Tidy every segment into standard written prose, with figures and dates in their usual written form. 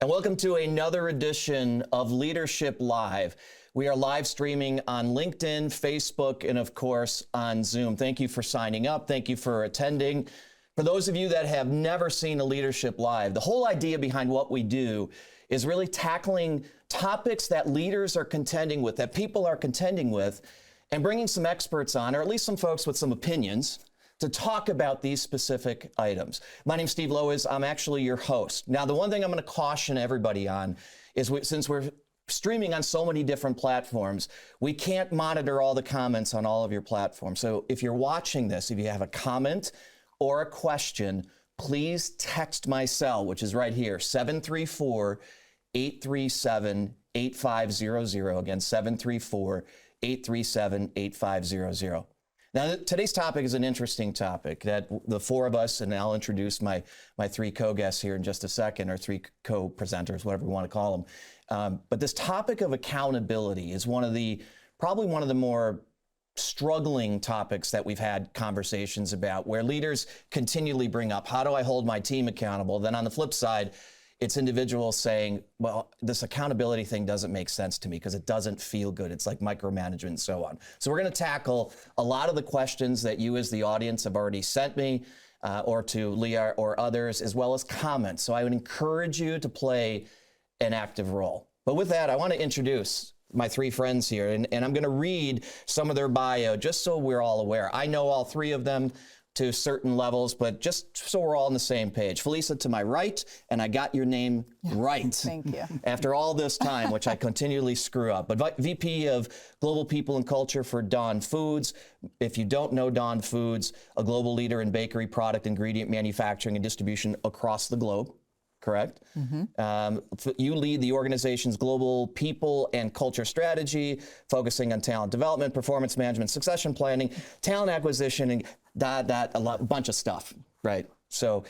And welcome to another edition of Leadership Live. We are live streaming on LinkedIn, Facebook, and of course on Zoom. Thank you for signing up. Thank you for attending. For those of you that have never seen a Leadership Live, the whole idea behind what we do is really tackling topics that leaders are contending with, that people are contending with, and bringing some experts on, or at least some folks with some opinions, to talk about these specific items. My name's Steve Lois. I'm actually your host. Now, the one thing I'm going to caution everybody on is since we're streaming on so many different platforms, we can't monitor all the comments on all of your platforms. So if you're watching this, if you have a comment or a question, please text my cell, which is right here, 734-837-8500. Again, 734-837-8500. Now, today's topic is an interesting topic that the four of us, and I'll introduce my three co-guests here in just a second, or three co-presenters, whatever we want to call them. But this topic of accountability is probably one of the more struggling topics that we've had conversations about, where leaders continually bring up, how do I hold my team accountable? Then on the flip side, it's individuals saying, well, this accountability thing doesn't make sense to me because it doesn't feel good. It's like micromanagement and so on. So we're going to tackle a lot of the questions that you as the audience have already sent me or to Leah or others, as well as comments. So I would encourage you to play an active role. But with that, I want to introduce my three friends here, and I'm going to read some of their bio just so we're all aware. I know all three of them to certain levels, but just so we're all on the same page. Felisa to my right, and I got your name right. Thank you. After all this time, which I continually screw up. But VP of Global People and Culture for Dawn Foods. If you don't know Dawn Foods, a global leader in bakery product, ingredient manufacturing, and distribution across the globe. Correct? Mm-hmm. You lead the organization's global people and culture strategy, focusing on talent development, performance management, succession planning, talent acquisition, and a bunch of stuff, right? So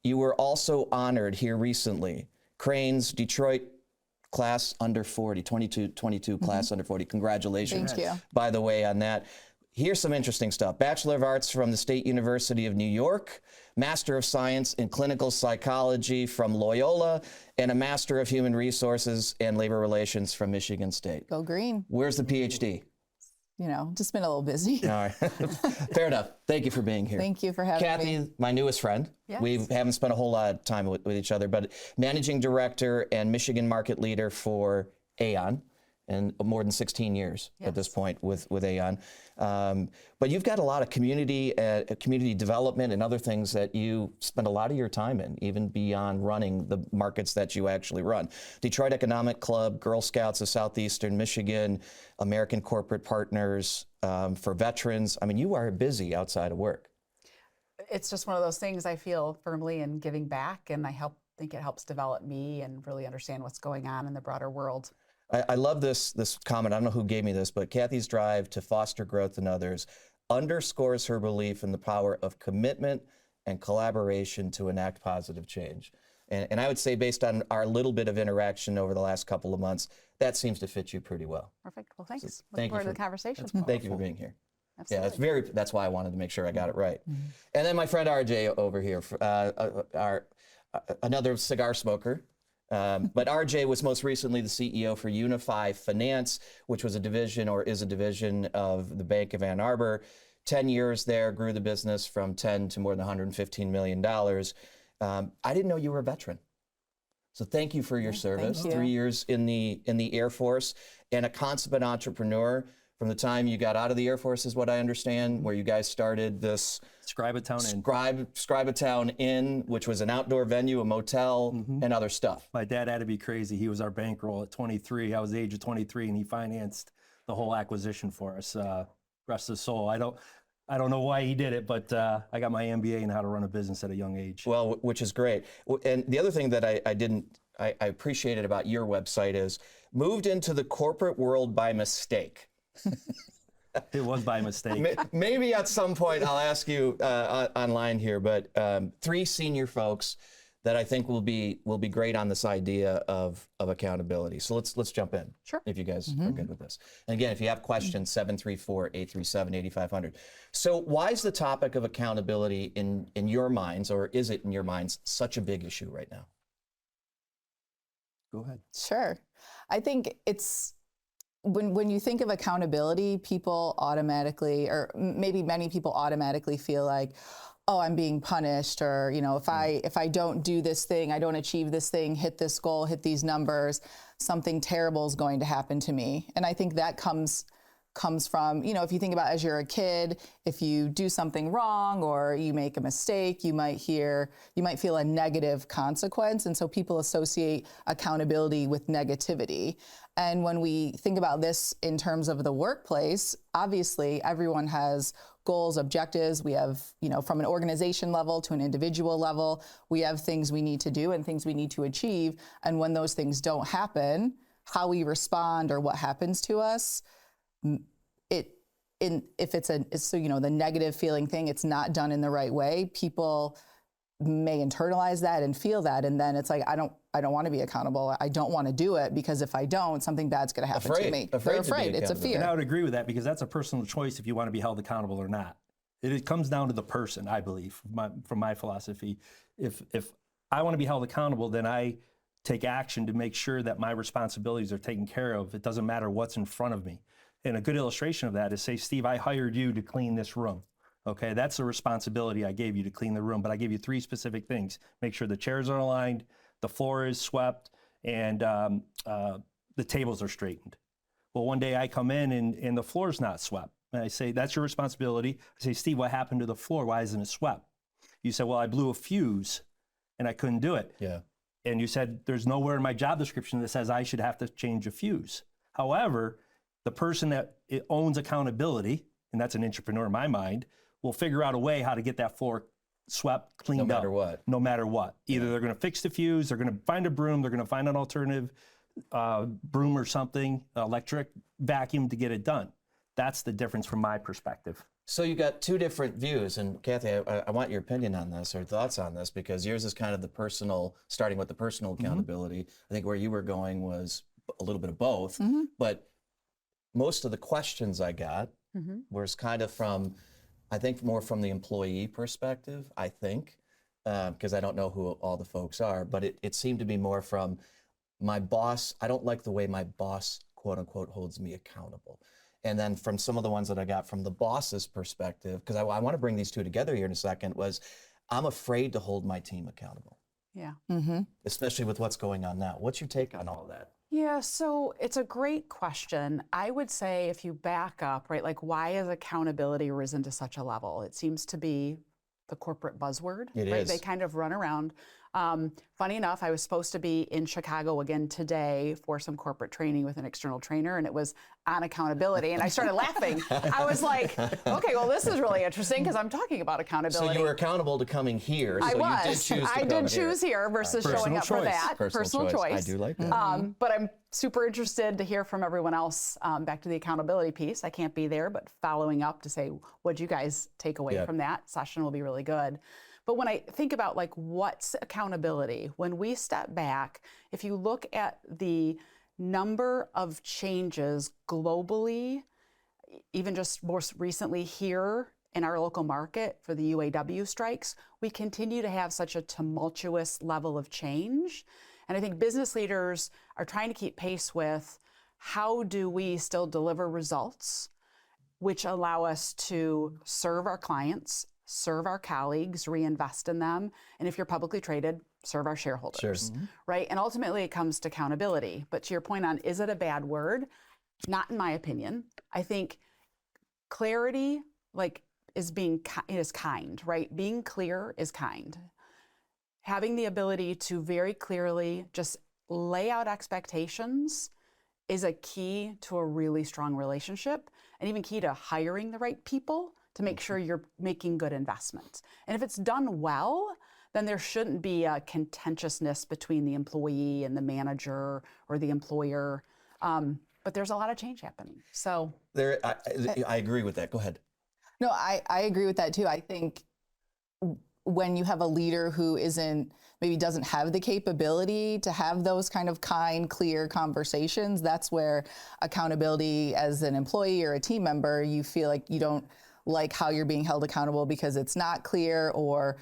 you were also honored here recently, Crane's Detroit class under 40, 22 class under 40. Congratulations, Thank you. By the way, on that. Here's some interesting stuff. Bachelor of Arts from the State University of New York, Master of Science in Clinical Psychology from Loyola, and a Master of Human Resources and Labor Relations from Michigan State. Go green. Where's the PhD? You know, just been a little busy. All right. Fair enough. Thank you for being here. Thank you for having me. Kathy, my newest friend. Yes. We haven't spent a whole lot of time with each other, but Managing Director and Michigan Market Leader for Aon, and more than 16 years at this point with Aon. But you've got a lot of community development and other things that you spend a lot of your time in, even beyond running the markets that you actually run. Detroit Economic Club, Girl Scouts of Southeastern Michigan, American Corporate Partners for Veterans. I mean, you are busy outside of work. It's just one of those things I feel firmly in giving back, and I think it helps develop me and really understand what's going on in the broader world. I love this comment. I don't know who gave me this, but Kathy's drive to foster growth in others underscores her belief in the power of commitment and collaboration to enact positive change. And I would say, based on our little bit of interaction over the last couple of months, that seems to fit you pretty well. Perfect. Well, thanks. So Looking forward to the conversation. Thank you for being here. Absolutely. Yeah, that's why I wanted to make sure I got it right. Mm-hmm. And then my friend RJ over here, another cigar smoker. But RJ was most recently the CEO for Unify Finance, which was a division, or is a division, of the Bank of Ann Arbor. 10 years there, grew the business from 10 to more than $115 million. I didn't know you were a veteran. So thank you for your service. Thank you. 3 years in the Air Force, and a consummate entrepreneur from the time you got out of the Air Force, is what I understand, where you guys started this Scribe-A-Town Inn, which was an outdoor venue, a motel, and other stuff. My dad had to be crazy. He was our bankroll at 23. I was the age of 23, and he financed the whole acquisition for us. Rest his soul. I don't know why he did it, but I got my MBA in how to run a business at a young age. Well, which is great. And the other thing that I appreciated about your website is moved into the corporate world by mistake. It was by mistake. Maybe at some point I'll ask you online here, but three senior folks that I think will be great on this idea of accountability. So let's jump in. Sure. If you guys are good with this. And again, if you have questions, 734-837-8500. So why is the topic of accountability in your minds, or is it in your minds, such a big issue right now? Go ahead. Sure. I think it's when you think of accountability, people automatically, or maybe many people automatically feel like, oh, I'm being punished, or if I don't do this thing, I don't achieve this thing, hit this goal, hit these numbers, something terrible is going to happen to me. And I think that comes from, if you think about as you're a kid, if you do something wrong or you make a mistake, you might feel a negative consequence. And so people associate accountability with negativity. And when we think about this in terms of the workplace, obviously everyone has goals, objectives. We have, from an organization level to an individual level, we have things we need to do and things we need to achieve. And when those things don't happen, how we respond or what happens to us, if it's the negative feeling thing, it's not done in the right way, people may internalize that and feel that, and then it's like, I don't want to be accountable. I don't want to do it, because if I don't, something bad's going to happen to me. They're afraid. It's a fear. And I would agree with that, because that's a personal choice if you want to be held accountable or not. It comes down to the person, I believe, from my philosophy. If I want to be held accountable, then I take action to make sure that my responsibilities are taken care of. It doesn't matter what's in front of me. And a good illustration of that is, say, Steve, I hired you to clean this room. Okay, that's the responsibility I gave you, to clean the room, but I gave you 3 specific things. Make sure the chairs are aligned, the floor is swept, and the tables are straightened. Well, one day I come in and the floor's not swept. And I say, that's your responsibility. I say, Steve, what happened to the floor? Why isn't it swept? You said, well, I blew a fuse and I couldn't do it. Yeah. And you said, there's nowhere in my job description that says I should have to change a fuse. However, the person that owns accountability, and that's an entrepreneur in my mind, will figure out a way how to get that floor swept, cleaned up. No matter what. No matter what. Either they're going to fix the fuse, they're going to find a broom, they're going to find an alternative broom or something, electric vacuum, to get it done. That's the difference from my perspective. So you got 2 different views, and Kathy, I want your opinion on this, or thoughts on this, because yours is kind of the personal, starting with the personal accountability. I think where you were going was a little bit of both, but most of the questions I got was kind of from, I think, more from the employee perspective, I think, because I don't know who all the folks are, but it seemed to be more from my boss. I don't like the way my boss, quote unquote, holds me accountable. And then from some of the ones that I got from the boss's perspective, because I want to bring these 2 together here in a second, was I'm afraid to hold my team accountable. Yeah. Especially with what's going on now. What's your take on all of that? Yeah, so it's a great question. I would say, if you back up, right, like, why has accountability risen to such a level? It seems to be the corporate buzzword, It right? is. They kind of run around. Funny enough, I was supposed to be in Chicago again today for some corporate training with an external trainer, and it was on accountability, and I started laughing. I was like, okay, well, this is really interesting, because I'm talking about accountability. So you were accountable to coming here. So I was. You did choose to I come did choose here versus Personal showing up for choice. that. Personal choice. I do like that. But I'm super interested to hear from everyone else. Back to the accountability piece. I can't be there, but following up to say, what'd you guys take away from that session will be really good. But when I think about, like, what's accountability, when we step back, if you look at the number of changes globally, even just most recently here in our local market for the UAW strikes, we continue to have such a tumultuous level of change. And I think business leaders are trying to keep pace with, how do we still deliver results which allow us to serve our clients, serve our colleagues, reinvest in them, and if you're publicly traded, serve our shareholders, right? And ultimately it comes to accountability. But to your point on, is it a bad word? Not in my opinion. I think clarity, is kind, right? Being clear is kind. Having the ability to very clearly just lay out expectations is a key to a really strong relationship, and even key to hiring the right people to make sure you're making good investments. And if it's done well, then there shouldn't be a contentiousness between the employee and the manager or the employer. But there's a lot of change happening. So I agree with that. Go ahead. No, I agree with that too. I think when you have a leader who maybe doesn't have the capability to have those kind of kind, clear conversations, that's where accountability as an employee or a team member, you feel like you don't like how you're being held accountable because it's not clear, or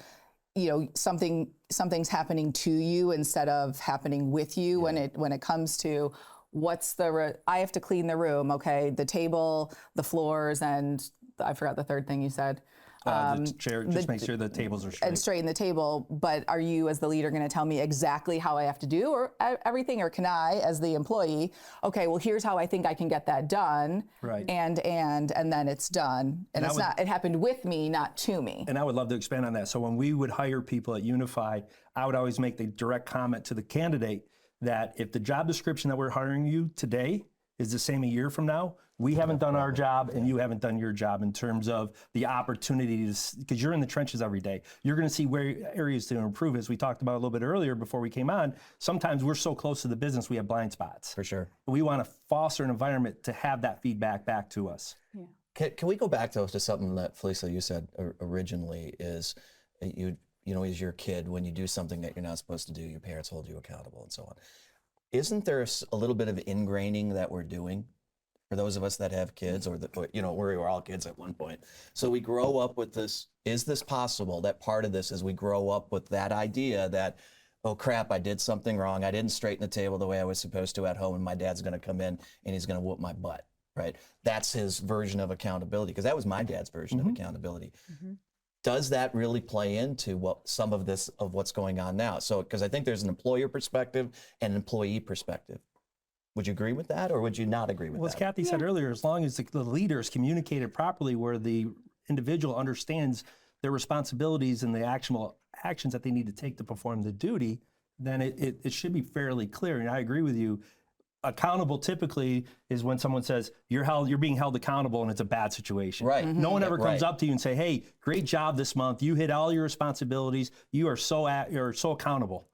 something's happening to you instead of happening with you when it comes to I have to clean the room, okay, the table, the floors, and I forgot the third thing you said. The chair, just make sure the tables are straight. And straighten the table, but are you as the leader going to tell me exactly how I have to do or everything, or can I as the employee, okay, well here's how I think I can get that done, right? And then it's done, and it happened with me, not to me. And I would love to expand on that. So when we would hire people at Unify, I would always make the direct comment to the candidate that if the job description that we're hiring you today is the same a year from now, we haven't done our job and you haven't done your job in terms of the opportunity to, because you're in the trenches every day. You're going to see where areas to improve. As we talked about a little bit earlier before we came on, sometimes we're so close to the business we have blind spots. For sure. We want to foster an environment to have that feedback back to us. Yeah. Can we go back to something that Felicia, you said originally is as your kid, when you do something that you're not supposed to do, your parents hold you accountable and so on. Isn't there a little bit of ingraining that we're doing for those of us that have kids we were all kids at one point. So we grow up with this, is this possible? That part of this is we grow up with that idea that, oh crap, I did something wrong. I didn't straighten the table the way I was supposed to at home and my dad's gonna come in and he's gonna whoop my butt, right? That's his version of accountability, because that was my dad's version of accountability. Does that really play into some of what's going on now? So, because I think there's an employer perspective and an employee perspective. Would you agree with that, or would you not agree with that? Well, as Kathy said earlier, as long as the leaders communicated properly, where the individual understands their responsibilities and the actionable actions that they need to take to perform the duty, then it should be fairly clear. And I agree with you. Accountable typically is when someone says you're being held accountable and it's a bad situation. Right. No one ever comes up to you and say, "Hey, great job this month. You hit all your responsibilities. You're so accountable."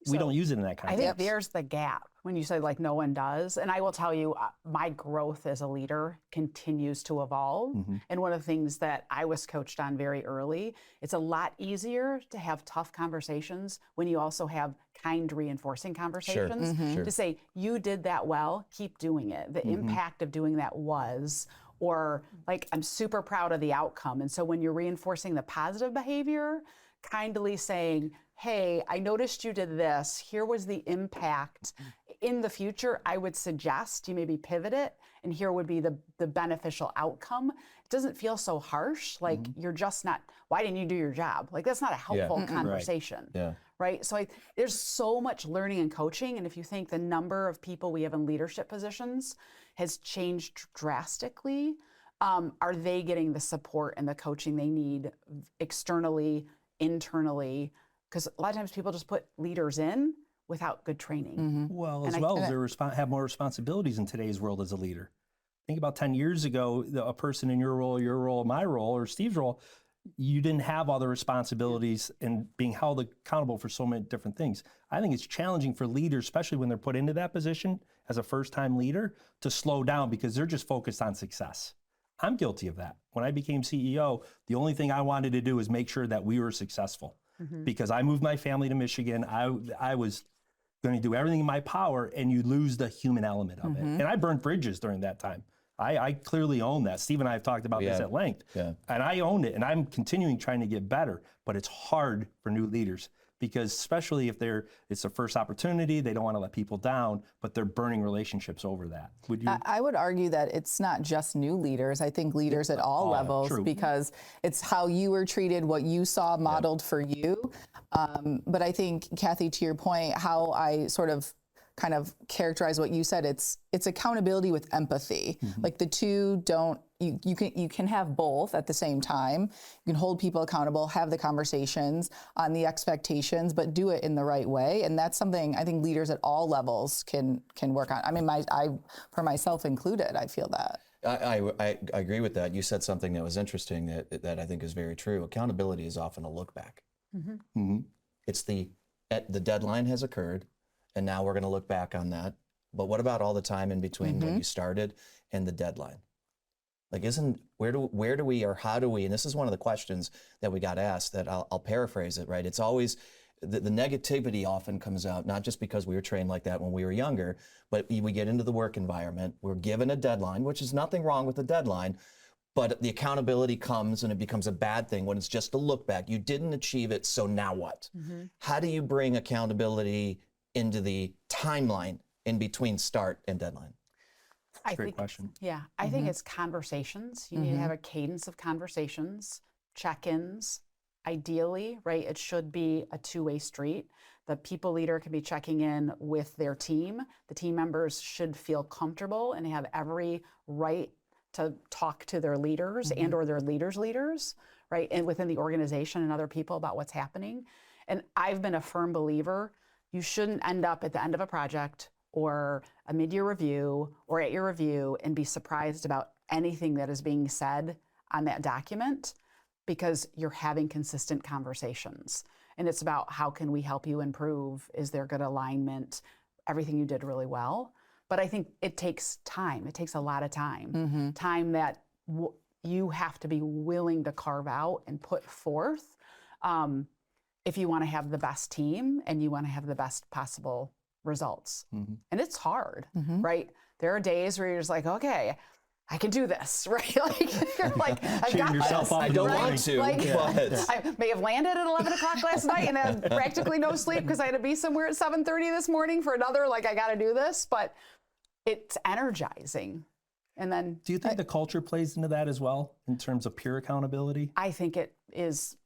We don't use it in that context. I think there's the gap when you say like no one does. And I will tell you, my growth as a leader continues to evolve. And one of the things that I was coached on very early, it's a lot easier to have tough conversations when you also have kind reinforcing conversations. Sure. To say, you did that well, keep doing it. The impact of doing that was, or like, I'm super proud of the outcome. And so when you're reinforcing the positive behavior, kindly saying, hey, I noticed you did this. Here was the impact. In the future, I would suggest you maybe pivot it, and here would be the beneficial outcome. It doesn't feel so harsh, like you're just not, why didn't you do your job? Like that's not a helpful conversation, right? So there's so much learning and coaching, and if you think the number of people we have in leadership positions has changed drastically, are they getting the support and the coaching they need externally, internally? Because a lot of times people just put leaders in without good training. Well, as they have more responsibilities in today's world as a leader. Think about 10 years ago, a person in your role, my role, or Steve's role, you didn't have all the responsibilities and being held accountable for so many different things. I think it's challenging for leaders, especially when they're put into that position as a first-time leader, to slow down because they're just focused on success. I'm guilty of that. When I became CEO, the only thing I wanted to do was make sure that we were successful. Because I moved my family to Michigan. I was going to do everything in my power, and you lose the human element of it. And I burned bridges during that time. I clearly own that. Steve and I have talked about this at length. And I owned it, and I'm continuing trying to get better. But it's hard for new leaders because especially if it's their first opportunity, they don't want to let people down, but they're burning relationships over that. Would you? I would argue that it's not just new leaders. I think leaders at all levels, because it's how you were treated, what you saw modeled for you. But I think, Kathy, to your point, how I sort of kind of characterize what you said, it's accountability with empathy. Like the two don't, you can have both at the same time. You can hold people accountable, have the conversations on the expectations, but do it in the right way. And that's something I think leaders at all levels can work on. I mean, I for myself included, I feel that. I agree with that. You said something that was interesting that I think is very true. Accountability is often a look back. It's the deadline has occurred, and now we're going to look back on that. But what about all the time in between when you started and the deadline? Like, where do we, or how do we, and this is one of the questions that we got asked that I'll paraphrase it, right? It's always, the negativity often comes out, not just because we were trained like that when we were younger, but we get into the work environment, we're given a deadline, which is nothing wrong with the deadline, but the accountability comes and it becomes a bad thing when it's just a look back. You didn't achieve it, so now what? How do you bring accountability into the timeline in between start and deadline? Great question. Yeah, I think it's conversations. You need to have a cadence of conversations, check-ins. Ideally, right, it should be a two-way street. The people leader can be checking in with their team. The team members should feel comfortable and have every right to talk to their leaders and or their leaders' leaders, right, and within the organization and other people about what's happening. And I've been a firm believer, you shouldn't end up at the end of a project or a mid-year review or at your review and be surprised about anything that is being said on that document, because you're having consistent conversations. And it's about how can we help you improve? Is there good alignment? Everything you did really well. But I think it takes time. It takes a lot of time. Time that you have to be willing to carve out and put forth if you want to have the best team and you want to have the best possible results. And it's hard, right? There are days where you're just like, okay, I can do this, right? Like, you're like, I've got yourself this. up I don't right? want to, Like, but I may have landed at 11 o'clock last night and had practically no sleep because I had to be somewhere at 7:30 this morning for another, like, I got to do this, but it's energizing. And then Do you think the culture plays into that as well in terms of peer accountability? I think it is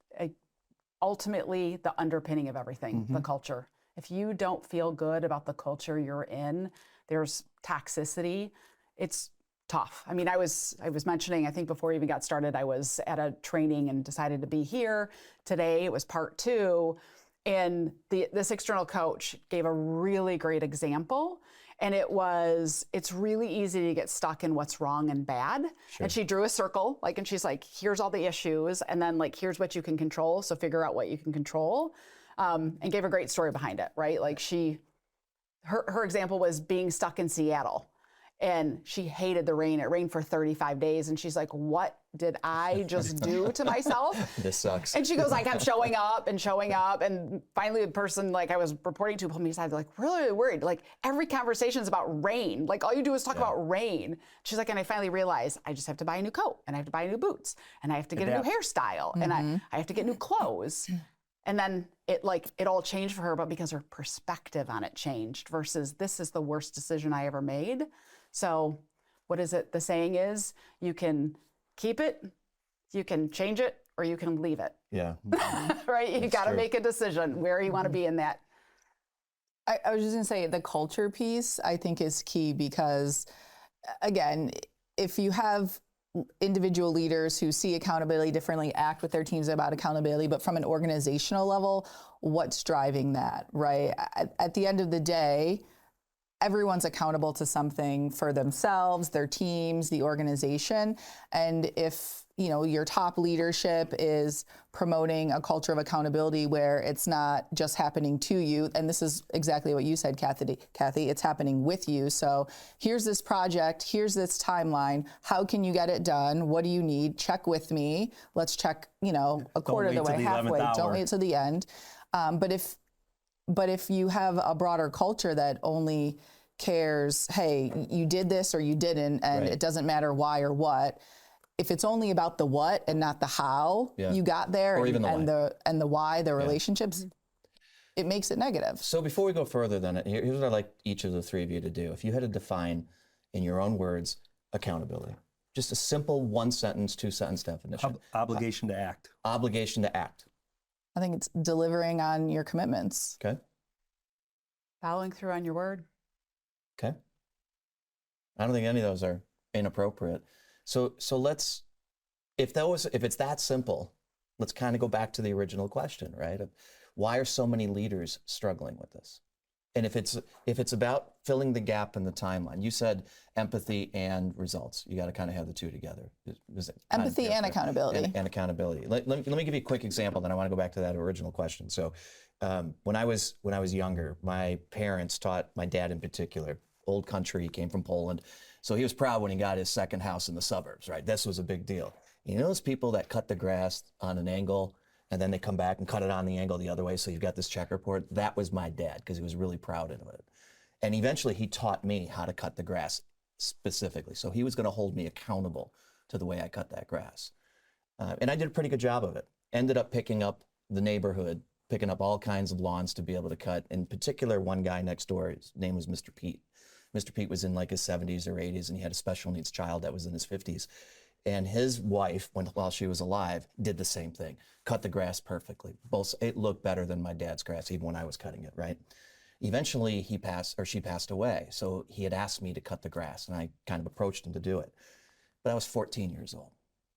ultimately the underpinning of everything, the culture. If you don't feel good about the culture you're in, there's toxicity. It's tough. I mean, I was mentioning, I think before we even got started, I was at a training and decided to be here. Today it was part 2. And this external coach gave a really great example. And it's really easy to get stuck in what's wrong and bad. And she drew a circle, like, and she's like, here's all the issues. And then, like, here's what you can control. So figure out what you can control. And gave a great story behind it, right? Like, her example was being stuck in Seattle. And she hated the rain. It rained for 35 days. And she's like, what did I just do to myself? this sucks. And she goes, I kept showing up. And finally the person, like, I was reporting to pulled me aside, like, really worried. Like, every conversation is about rain. Like, all you do is talk about rain. She's like, and I finally realized I just have to buy a new coat and I have to buy new boots and I have to get a new hairstyle and I have to get new clothes. And then it all changed for her, but because her perspective on it changed versus this is the worst decision I ever made. So what is it? The saying is, you can keep it, you can change it, or you can leave it. Yeah. Right? You got to true. make a decision where you want to be in that. I was just going to say the culture piece, I think, is key because, again, if you have individual leaders who see accountability differently, act with their teams about accountability, but from an organizational level, what's driving that, right? At the end of the day, everyone's accountable to something for themselves, their teams, the organization. And if, your top leadership is promoting a culture of accountability where it's not just happening to you, and this is exactly what you said, Kathy, it's happening with you. So here's this project, here's this timeline. How can you get it done? What do you need? Check with me. Let's check, a quarter of the way, halfway. Don't wait to the end. But if you have a broader culture that only cares, hey, you did this or you didn't, and it doesn't matter why or what. If it's only about the what and not the how you got there, Or even the why, the relationships, it makes it negative. So before we go further, then here's what I'd like each of the three of you to do. If you had to define, in your own words, accountability, just a simple 1-sentence, 2-sentence definition. Obligation to act. Obligation to act. I think it's delivering on your commitments. Okay. Following through on your word. Okay. I don't think any of those are inappropriate. So let's, if it's that simple, let's kind of go back to the original question, right? Why are so many leaders struggling with this? And if it's about filling the gap in the timeline, you said empathy and results. You got to kind of have the two together. Empathy and accountability. And accountability. Let me give you a quick example, then I want to go back to that original question. So when I was younger, my parents taught, my dad in particular, old country, he came from Poland. So he was proud when he got his second house in the suburbs, right? This was a big deal. You know those people that cut the grass on an angle and then they come back and cut it on the angle the other way, so you've got this checkerboard? That was my dad, because he was really proud of it. And eventually he taught me how to cut the grass specifically. So he was going to hold me accountable to the way I cut that grass. And I did a pretty good job of it. Ended up picking up the neighborhood, picking up all kinds of lawns to be able to cut. In particular, one guy next door, his name was Mr. Pete. Mr. Pete was in like his 70s or 80s, and he had a special needs child that was in his 50s. And his wife, while she was alive, did the same thing. Cut the grass perfectly. It looked better than my dad's grass, even when I was cutting it, right? Eventually, she passed away. So he had asked me to cut the grass, and I kind of approached him to do it. But I was 14 years old.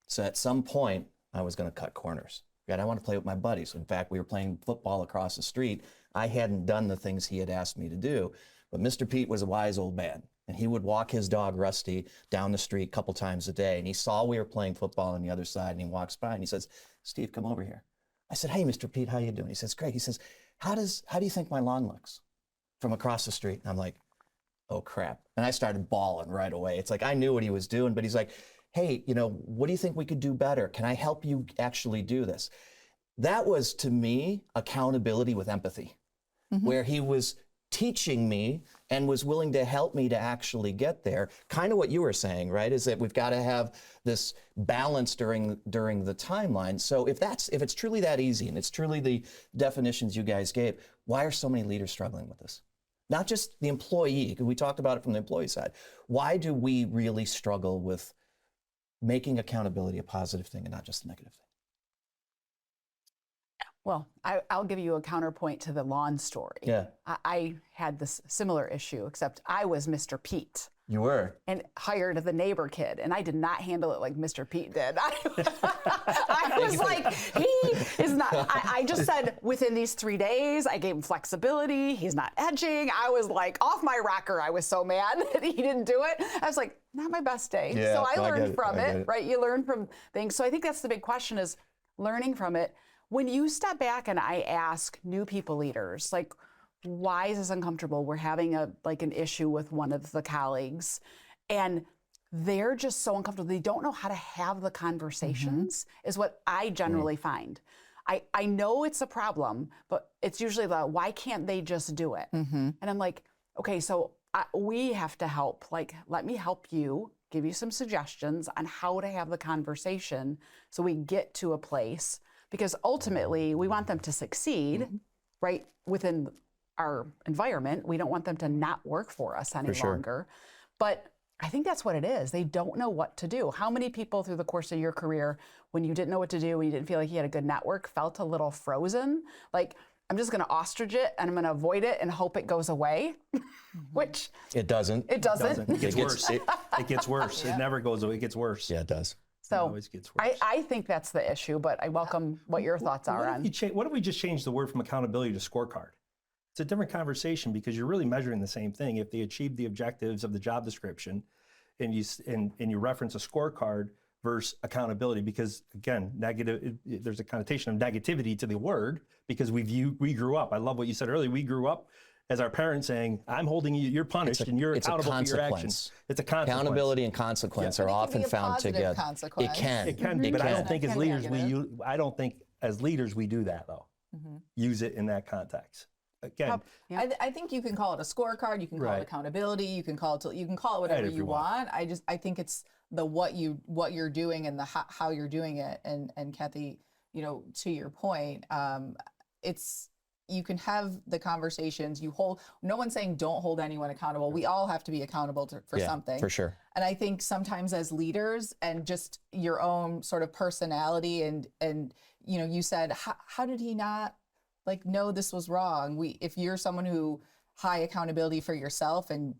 So at some point, I was going to cut corners. I want to play with my buddies. In fact, we were playing football across the street. I hadn't done the things he had asked me to do, but Mr. Pete was a wise old man, and he would walk his dog Rusty down the street a couple times a day, and he saw we were playing football on the other side, and he walks by and he says, "Steve, come over here." I said, "Hey, Mr. Pete, how you doing?" He says, "Great." He says, how do you think my lawn looks from across the street?" And I'm like, oh crap. And I started bawling right away. It's like I knew what he was doing, but he's like, "Hey, what do you think we could do better? Can I help you actually do this?" That was, to me, accountability with empathy, where he was teaching me and was willing to help me to actually get there. Kind of what you were saying, right, is that we've got to have this balance during the timeline. So if it's truly that easy, and it's truly the definitions you guys gave, why are so many leaders struggling with this? Not just the employee, because we talked about it from the employee side. Why do we really struggle with making accountability a positive thing and not just a negative thing? Well, I'll give you a counterpoint to the lawn story. Yeah. I had this similar issue, except I was Mr. Pete. You were. And hired the neighbor kid, and I did not handle it like Mr. Pete did. I was like, he is not, I just said, within these 3 days, I gave him flexibility, he's not edging. I was like, off my rocker, I was so mad that he didn't do it. I was like, not my best day. Yeah, so I I learned get it, from I get it, it. right? You learn from things. So I think that's the big question, is learning from it. When you step back and I ask new people leaders, like, why is this uncomfortable? We're having an issue with one of the colleagues, and they're just so uncomfortable. They don't know how to have the conversations, is what I generally find. I know it's a problem, but it's usually why can't they just do it? And I'm like, okay, so we have to help. Like, let me help you, give you some suggestions on how to have the conversation so we get to a place. Because ultimately, we want them to succeed, right, within our environment. We don't want them to not work for us any longer. But I think that's what it is. They don't know what to do. How many people through the course of your career, when you didn't know what to do, when you didn't feel like you had a good network, felt a little frozen? Like, I'm just going to ostrich it and I'm going to avoid it and hope it goes away, which it doesn't. It doesn't. It gets worse. It gets worse. It never goes away. It gets worse. Yeah, it does. So always gets worse. I think that's the issue, but I welcome what your thoughts are on. What if we just change the word from accountability to scorecard? It's a different conversation because you're really measuring the same thing. If they achieve the objectives of the job description, and you reference a scorecard versus accountability, because again, there's a connotation of negativity to the word because we grew up. I love what you said earlier. We grew up as our parents saying, "I'm holding you. You're punished, and you're accountable for your actions." It's a consequence. Accountability and consequence are often found together. Consequence. It can be, but I don't think It as can be leaders negative. we do that though. Use it in that context. Again, I think you can call it a scorecard. You can call it accountability. You can call it whatever you want. I think it's the what you're doing and the how you're doing it. And Kathy, to your point, you can have the conversations. No one's saying don't hold anyone accountable. We all have to be accountable for something. For sure. And I think sometimes as leaders and just your own sort of personality and you said, how did he not know this was wrong? If you're someone who high accountability for yourself, and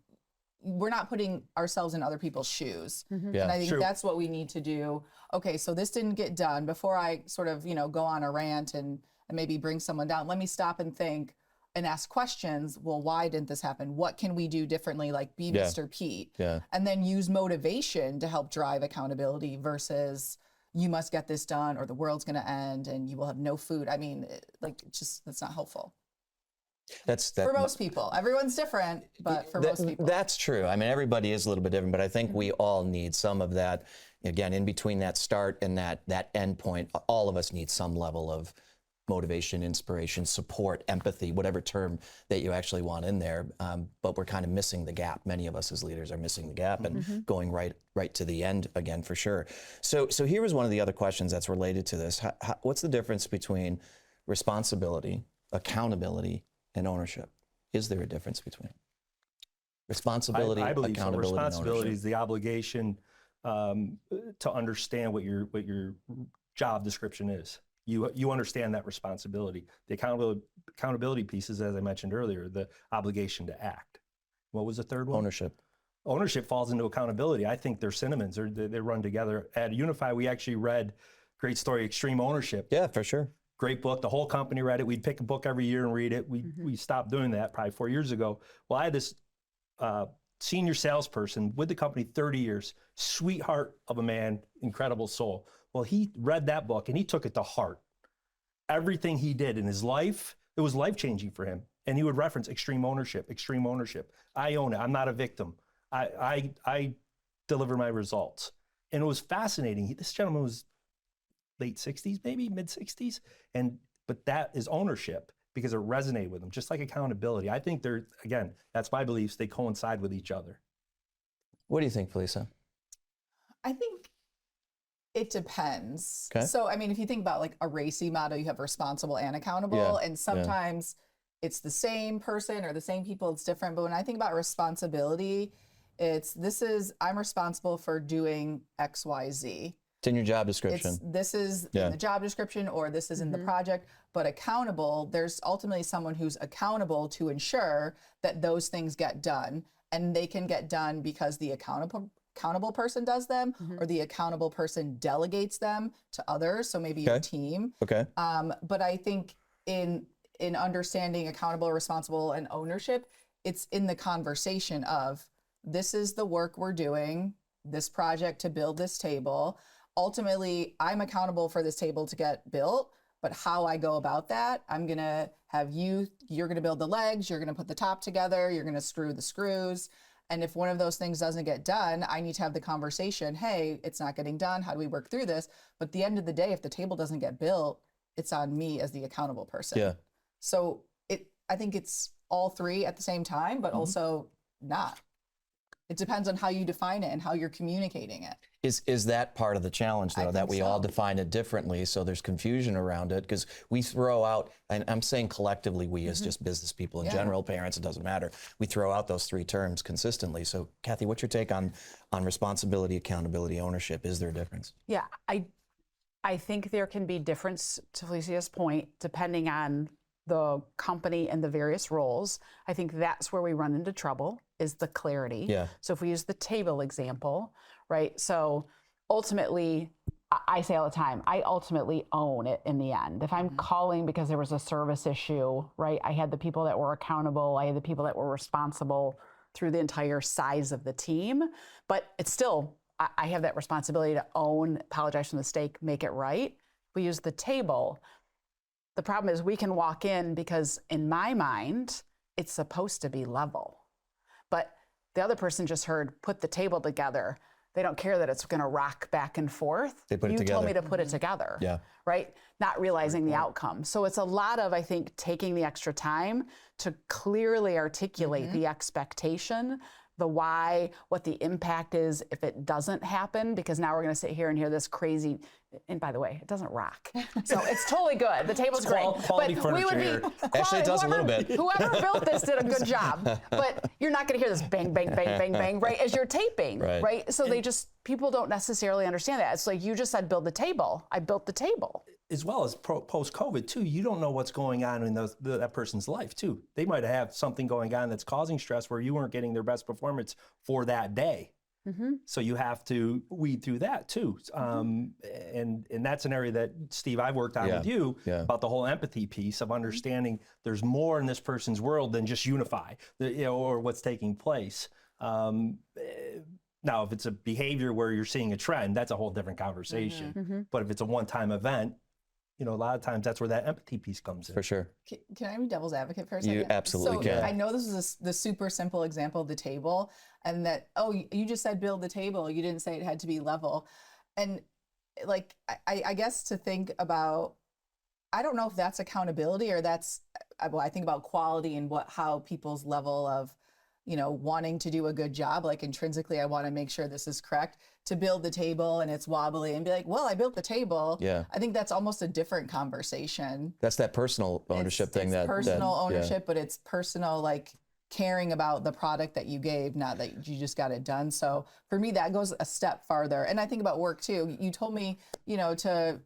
we're not putting ourselves in other people's shoes. Yeah, and I think that's what we need to do. Okay, so this didn't get done. Before I sort of, go on a rant and maybe bring someone down, let me stop and think and ask questions. Well, why didn't this happen? What can we do differently? Like be Mr. Pete. Yeah. And then use motivation to help drive accountability versus you must get this done or the world's going to end and you will have no food. I mean, that's not helpful. For most people. Everyone's different, but for most people. That's true. I mean, everybody is a little bit different, but I think we all need some of that. Again, in between that start and that end point, all of us need some level of motivation, inspiration, support, empathy, whatever term that you actually want in there. But we're kind of missing the gap. Many of us as leaders are missing the gap and going right to the end again, for sure. So here was one of the other questions that's related to this. What's the difference between responsibility, accountability, and ownership? Is there a difference between responsibility, I believe accountability, so. Responsibility and is the obligation to understand what your job description is. You understand that responsibility. The accountability piece is, as I mentioned earlier, the obligation to act. What was the third one? ownership? Ownership falls into accountability. I think they're synonyms, or they run together. At Unify, we actually read, great story, Extreme Ownership. Yeah, for sure. Great book. The whole company read it. We'd pick a book every year and read it. We stopped doing that probably 4 years ago. Well, I had this senior salesperson with the company 30 years, sweetheart of a man, incredible soul. Well, he read that book and he took it to heart. Everything he did in his life, it was life-changing for him. And he would reference extreme ownership, extreme ownership. I own it. I'm not a victim. I deliver my results. And it was fascinating. This gentleman was late 60s, maybe mid 60s. But that is ownership because it resonated with him, just like accountability. I think again, that's my beliefs. They coincide with each other. What do you think, Felisa? I think it depends. Okay. So, I mean, if you think about like a RACI model, you have responsible and accountable, Yeah, and sometimes it's the same person or the same people, it's different. But when I think about responsibility, I'm responsible for doing X, Y, Z. It's in your job description. This is in the job description, or this is in the project. But accountable, there's ultimately someone who's accountable to ensure that those things get done, and they can get done because the accountable person does them, or the accountable person delegates them to others. So maybe your team. Okay. But I think in understanding accountable, responsible, and ownership, it's in the conversation of, this is the work we're doing, this project to build this table. Ultimately, I'm accountable for this table to get built, but how I go about that, I'm gonna have you're gonna build the legs, you're gonna put the top together, you're gonna screw the screws. And if one of those things doesn't get done, I need to have the conversation, hey, it's not getting done, how do we work through this? But at the end of the day, if the table doesn't get built, it's on me as the accountable person. Yeah. So I think it's all three at the same time, but also not. It depends on how you define it and how you're communicating it. Is that part of the challenge, though, that we all define it differently, so there's confusion around it? Because we throw out, and I'm saying collectively, we as just business people in general, parents, it doesn't matter. We throw out those three terms consistently. So, Kathy, what's your take on responsibility, accountability, ownership? Is there a difference? Yeah, I think there can be difference, to Felicia's point, depending on the company and the various roles. I think that's where we run into trouble, is the clarity. Yeah. So if we use the table example, right? So ultimately, I say all the time, I ultimately own it in the end. If I'm calling because there was a service issue, right? I had the people that were accountable, I had the people that were responsible through the entire size of the team, but it's still, I have that responsibility to own, apologize for the mistake, make it right. We use the table. The problem is we can walk in because in my mind, it's supposed to be level. But the other person just heard, put the table together. They don't care that it's gonna rock back and forth. They put it You together. told me to put it together, right? Not realizing the outcome. So it's a lot of, I think, taking the extra time to clearly articulate the expectation, the why, what the impact is if it doesn't happen, because now we're gonna sit here and hear this crazy, and by the way, it doesn't rock. So it's totally good. The table's great. Quality furniture here. Actually, it does a little bit. Whoever built this did a good job. But you're not gonna hear this bang, bang, bang, bang, bang, right, as you're taping, right? So people don't necessarily understand that. It's like you just said, build the table. I built the table. As well as post-COVID too, you don't know what's going on in that person's life too. They might have something going on that's causing stress where you weren't getting their best performance for that day. So you have to weed through that too. And that's an area that, Steve, I've worked on with you about the whole empathy piece of understanding there's more in this person's world than just Unify, or what's taking place. Now, if it's a behavior where you're seeing a trend, that's a whole different conversation. But if it's a one-time event, a lot of times that's where that empathy piece comes in. For sure. Can I be devil's advocate for a second? You absolutely can. I know this is the super simple example of the table, and that, you just said build the table. You didn't say it had to be level. And like, I guess to think about I don't know if that's accountability or that's, well, I think about quality and how people's level of, wanting to do a good job, like intrinsically, I want to make sure this is correct, to build the table and it's wobbly and be like, well, I built the table. Yeah. I think that's almost a different conversation. That's that personal ownership thing. It's personal yeah. ownership, but it's personal, like caring about the product that you gave, not that you just got it done. So for me, that goes a step farther. And I think about work too. You told me, to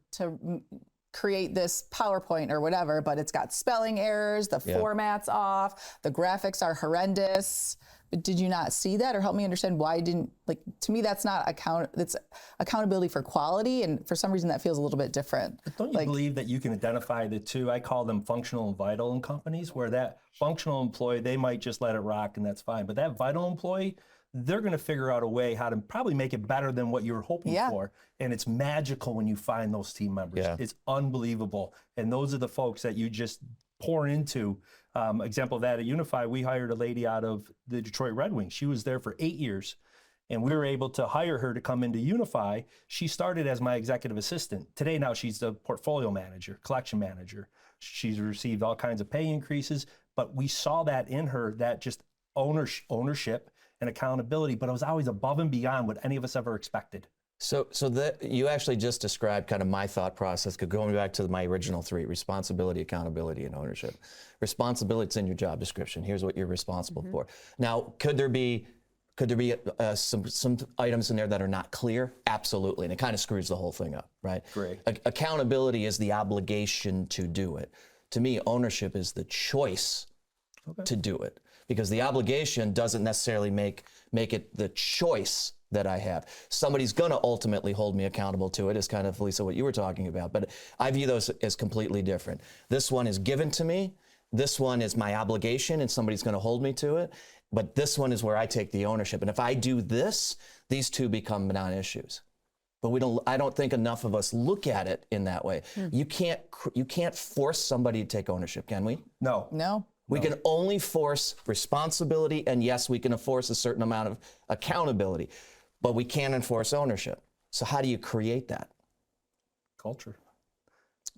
create this PowerPoint or whatever, but it's got spelling errors, the format's off, the graphics are horrendous. But did you not see that, or help me understand why didn't, like, to me, that's not that's accountability for quality. And for some reason that feels a little bit different. But don't you believe that you can identify the two? I call them functional and vital in companies, where that functional employee, they might just let it rock and that's fine. But that vital employee, they're going to figure out a way how to probably make it better than what you were hoping for. And it's magical when you find those team members. Yeah. It's unbelievable. And those are the folks that you just pour into. Example of that at Unify, we hired a lady out of the Detroit Red Wings. She was there for 8 years. And we were able to hire her to come into Unify. She started as my executive assistant. Today now she's the portfolio manager, collection manager. She's received all kinds of pay increases, but we saw that in her, that just ownership and accountability, but it was always above and beyond what any of us ever expected. So that you actually just described kind of my thought process, going back to my original three: responsibility, accountability, and ownership. Responsibility is in your job description. Here's what you're responsible for. Now, could there be some items in there that are not clear? Absolutely, and it kind of screws the whole thing up, right? Great. Accountability is the obligation to do it. To me, ownership is the choice to do it, because the obligation doesn't necessarily make it the choice that I have. Somebody's going to ultimately hold me accountable to it, is kind of, Lisa, what you were talking about. But I view those as completely different. This one is given to me. This one is my obligation, and somebody's going to hold me to it. But this one is where I take the ownership. And if I do this, these two become non-issues. But I don't think enough of us look at it in that way. You can't force somebody to take ownership, can we? No. We can only force responsibility, and yes, we can enforce a certain amount of accountability, but we can't enforce ownership. So how do you create that? Culture.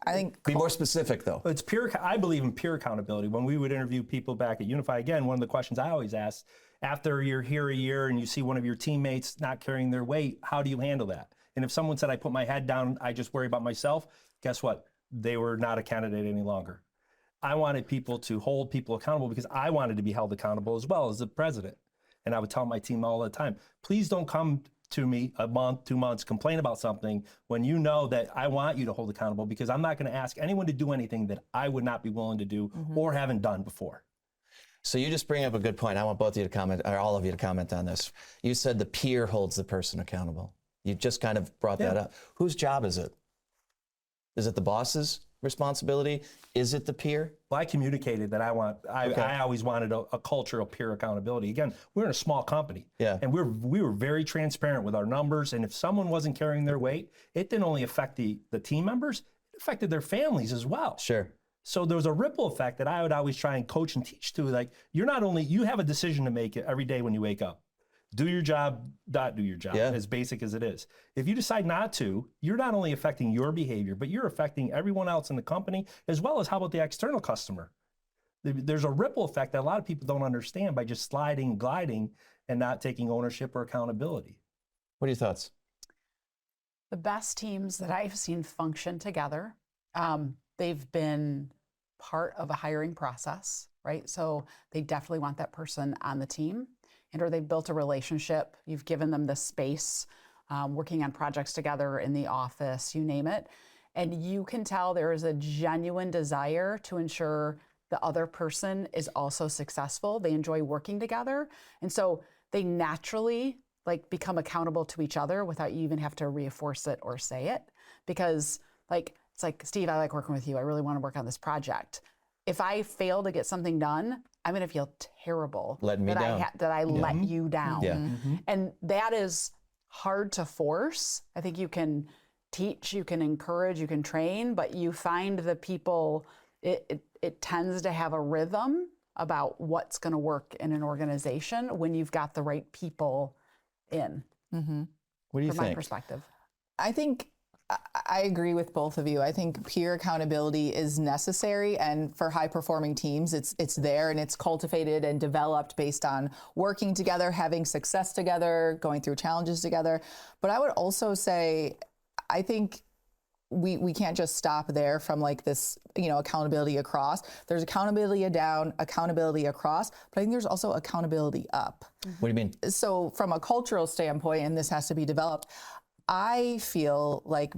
I think Be more specific, though. It's pure. I believe in pure accountability. When we would interview people back at Unify, again, one of the questions I always ask, after you're here a year and you see one of your teammates not carrying their weight, how do you handle that? And if someone said, I put my head down, I just worry about myself, guess what? They were not a candidate any longer. I wanted people to hold people accountable, because I wanted to be held accountable as well as the president. And I would tell my team all the time, please don't come to me a month, 2 months, complain about something when you know that I want you to hold accountable, because I'm not going to ask anyone to do anything that I would not be willing to do or haven't done before. So you just bring up a good point. I want both of you to comment, or all of you to comment on this. You said the peer holds the person accountable. You just kind of brought that up. Whose job is it? Is it the boss's responsibility? Is it the peer? Well, I communicated that I always wanted a culture of peer accountability. Again, we're in a small company, and we were very transparent with our numbers. And if someone wasn't carrying their weight, it didn't only affect the team members, it affected their families as well. Sure. So there was a ripple effect that I would always try and coach and teach to. Like, you have a decision to make every day when you wake up. Do your job, not do your job, as basic as it is. If you decide not to, you're not only affecting your behavior, but you're affecting everyone else in the company, as well as how about the external customer? There's a ripple effect that a lot of people don't understand by just sliding, gliding, and not taking ownership or accountability. What are your thoughts? The best teams that I've seen function together, they've been part of a hiring process, right? So they definitely want that person on the team. Or they've built a relationship, you've given them the space, working on projects together in the office, you name it. And you can tell there is a genuine desire to ensure the other person is also successful. They enjoy working together. And so they naturally become accountable to each other without you even have to reinforce it or say it. Because it's like, Steve, I like working with you. I really want to work on this project. If I fail to get something done, I'm going to feel terrible that I let you down. Yeah. And that is hard to force. I think you can teach, you can encourage, you can train, but you find the people, it tends to have a rhythm about what's going to work in an organization when you've got the right people in. What do you think? From my perspective. I think I agree with both of you. I think peer accountability is necessary, and for high-performing teams, it's there and it's cultivated and developed based on working together, having success together, going through challenges together. But I would also say, I think we can't just stop there from like this, accountability across. There's accountability down, accountability across, but I think there's also accountability up. What do you mean? So from a cultural standpoint, and this has to be developed, I feel like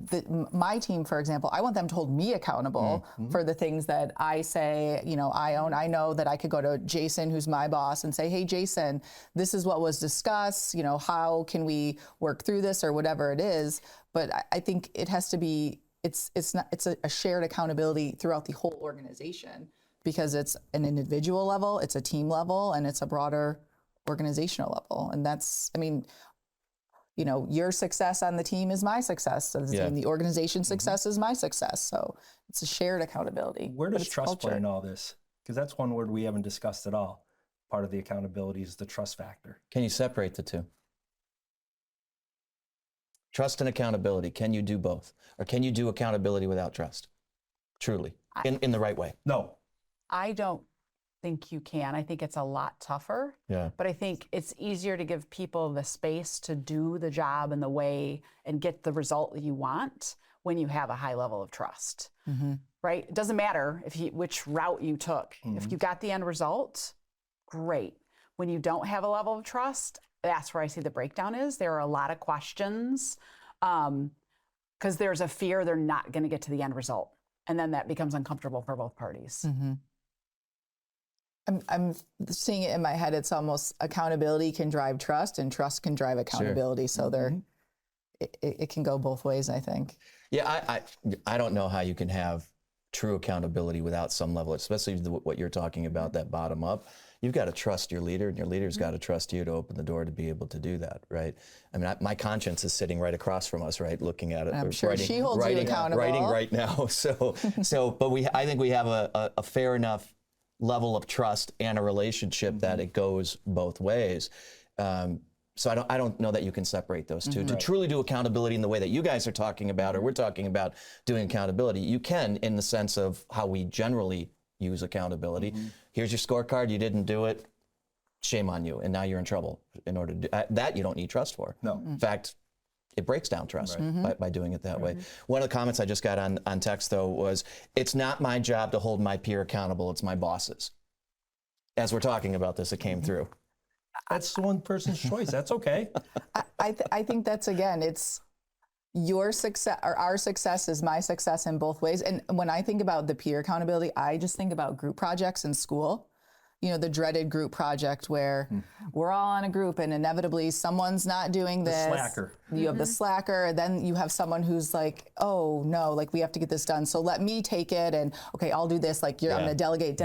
my team, for example, I want them to hold me accountable for the things that I say, I own. I know that I could go to Jason, who's my boss, and say, hey, Jason, this is what was discussed. How can we work through this or whatever it is? But I think it has to be, it's a shared accountability throughout the whole organization, because it's an individual level, it's a team level, and it's a broader organizational level. And that's, your success on the team is my success of the team. The organization's success is my success. So it's a shared accountability. Where does trust play in all this? Because that's one word we haven't discussed at all. Part of the accountability is the trust factor. Can you separate the two? Trust and accountability. Can you do both? Or can you do accountability without trust? Truly, in the right way? No. I don't think you can. I think it's a lot tougher. Yeah. But I think it's easier to give people the space to do the job in the way and get the result that you want when you have a high level of trust. Right? It doesn't matter which route you took. If you got the end result, great. When you don't have a level of trust, that's where I see the breakdown is. There are a lot of questions because there's a fear they're not going to get to the end result. And then that becomes uncomfortable for both parties. I'm seeing it in my head. It's almost accountability can drive trust, and trust can drive accountability. So it can go both ways, I think. Yeah, I don't know how you can have true accountability without some level, especially what you're talking about, that bottom up. You've got to trust your leader, and your leader's got to trust you to open the door to be able to do that, right? I mean, my conscience is sitting right across from us, right, looking at it. I'm sure she holds you accountable. Writing right now. But I think we have a fair enough level of trust and a relationship that it goes both ways. So I don't know that you can separate those two. To truly do accountability in the way that you guys are talking about, or we're talking about doing accountability, you can, in the sense of how we generally use accountability. Here's your scorecard, you didn't do it, shame on you, and now you're in trouble. In order to do that, you don't need trust for. No. In fact, it breaks down trust by doing it that way. One of the comments I just got on text, though, was, it's not my job to hold my peer accountable, it's my boss's. As we're talking about this, it came through. That's one person's choice. That's okay. I think that's, again, it's your success or our success is my success in both ways. And when I think about the peer accountability, I just think about group projects in school. The dreaded group project where we're all on a group and inevitably someone's not doing this. The slacker. You have the slacker, and then you have someone who's like, oh no, like we have to get this done. So let me take it, and okay, I'll do this. Like I'm gonna delegate.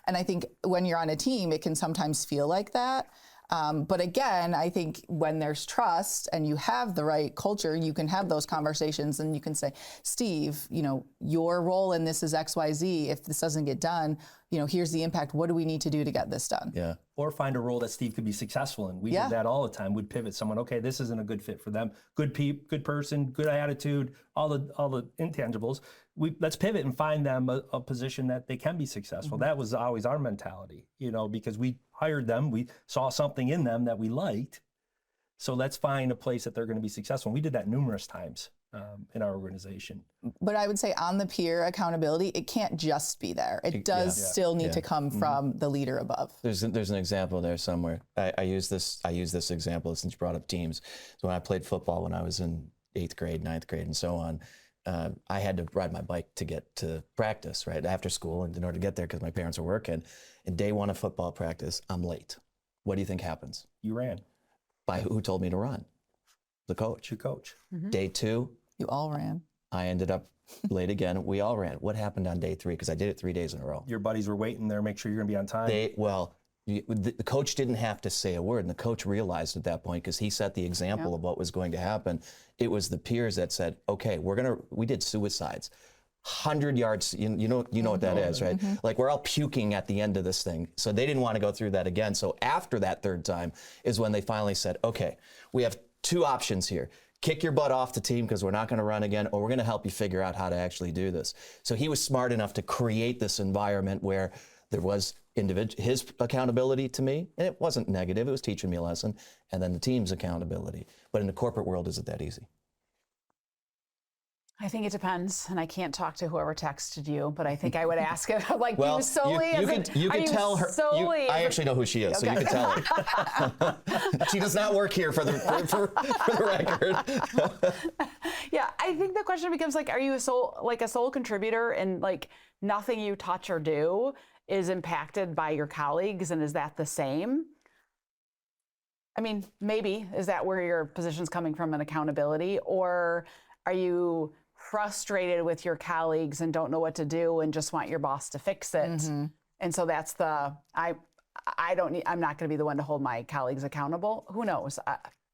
And I think when you're on a team, it can sometimes feel like that. But again, I think when there's trust and you have the right culture, you can have those conversations and you can say, Steve, your role in this is X, Y, Z. If this doesn't get done, here's the impact. What do we need to do to get this done? Yeah. Or find a role that Steve could be successful in. We did that all the time. We'd pivot someone. Okay, this isn't a good fit for them. Good person, good attitude, all the intangibles. Let's pivot and find them a position that they can be successful. That was always our mentality, because we hired them. We saw something in them that we liked. So let's find a place that they're going to be successful. And we did that numerous times in our organization. But I would say on the peer accountability, it can't just be there. It does still need to come from the leader above. There's an example there somewhere. I use this example since you brought up teams. So when I played football when I was in 8th grade, 9th grade, and so on, I had to ride my bike to get to practice, right, after school, and in order to get there because my parents were working. And day one of football practice, I'm late. What do you think happens? You ran. By who told me to run? The coach. Your coach. Day 2, you all ran. I ended up late again. We all ran. What happened on day 3? Because I did it 3 days in a row. Your buddies were waiting there, make sure you're going to be on time. The coach didn't have to say a word, and the coach realized at that point, because he set the example of what was going to happen. It was the peers that said, okay, we did suicides. 100 yards, you know what that is, right? Like we're all puking at the end of this thing. So they didn't want to go through that again. So after that 3rd time is when they finally said, okay, we have 2 options here. kick your butt off the team because we're not going to run again, or we're going to help you figure out how to actually do this. So he was smart enough to create this environment where there was his accountability to me, and it wasn't negative, it was teaching me a lesson, and then the team's accountability. But in the corporate world, is it that easy? I think it depends, and I can't talk to whoever texted you, but I think I would ask it like Well, you solely you as could tell her. I actually know who she is, so you can tell her. She does not work here for the record. Yeah, I think the question becomes like, are you a sole contributor, and like nothing you touch or do is impacted by your colleagues, and is that the same? I mean, maybe is that where your position's coming from, an accountability, or are you frustrated with your colleagues and don't know what to do and just want your boss to fix it? Mm-hmm. And so that's I'm not going to be the one to hold my colleagues accountable. Who knows?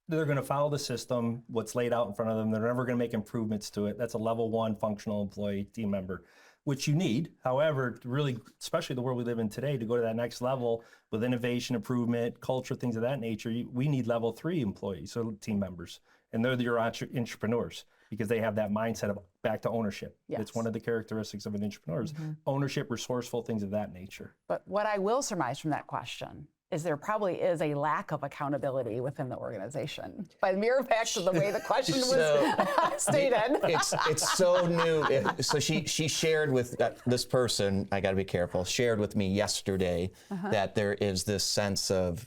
They're going to follow the system, what's laid out in front of them. They're never going to make improvements to it. That's a level 1 functional employee team member, which you need. However, really, especially the world we live in today, to go to that next level with innovation, improvement, culture, things of that nature, we need level 3 employees, so team members. And they're your entrepreneurs, because they have that mindset of back to ownership. Yes. It's one of the characteristics of an entrepreneur is ownership, resourceful, things of that nature. But what I will surmise from that question is there probably is a lack of accountability within the organization by the mere fact of the way the question was stated. It's so new. So she shared with this person, I got to be careful, shared with me yesterday that there is this sense of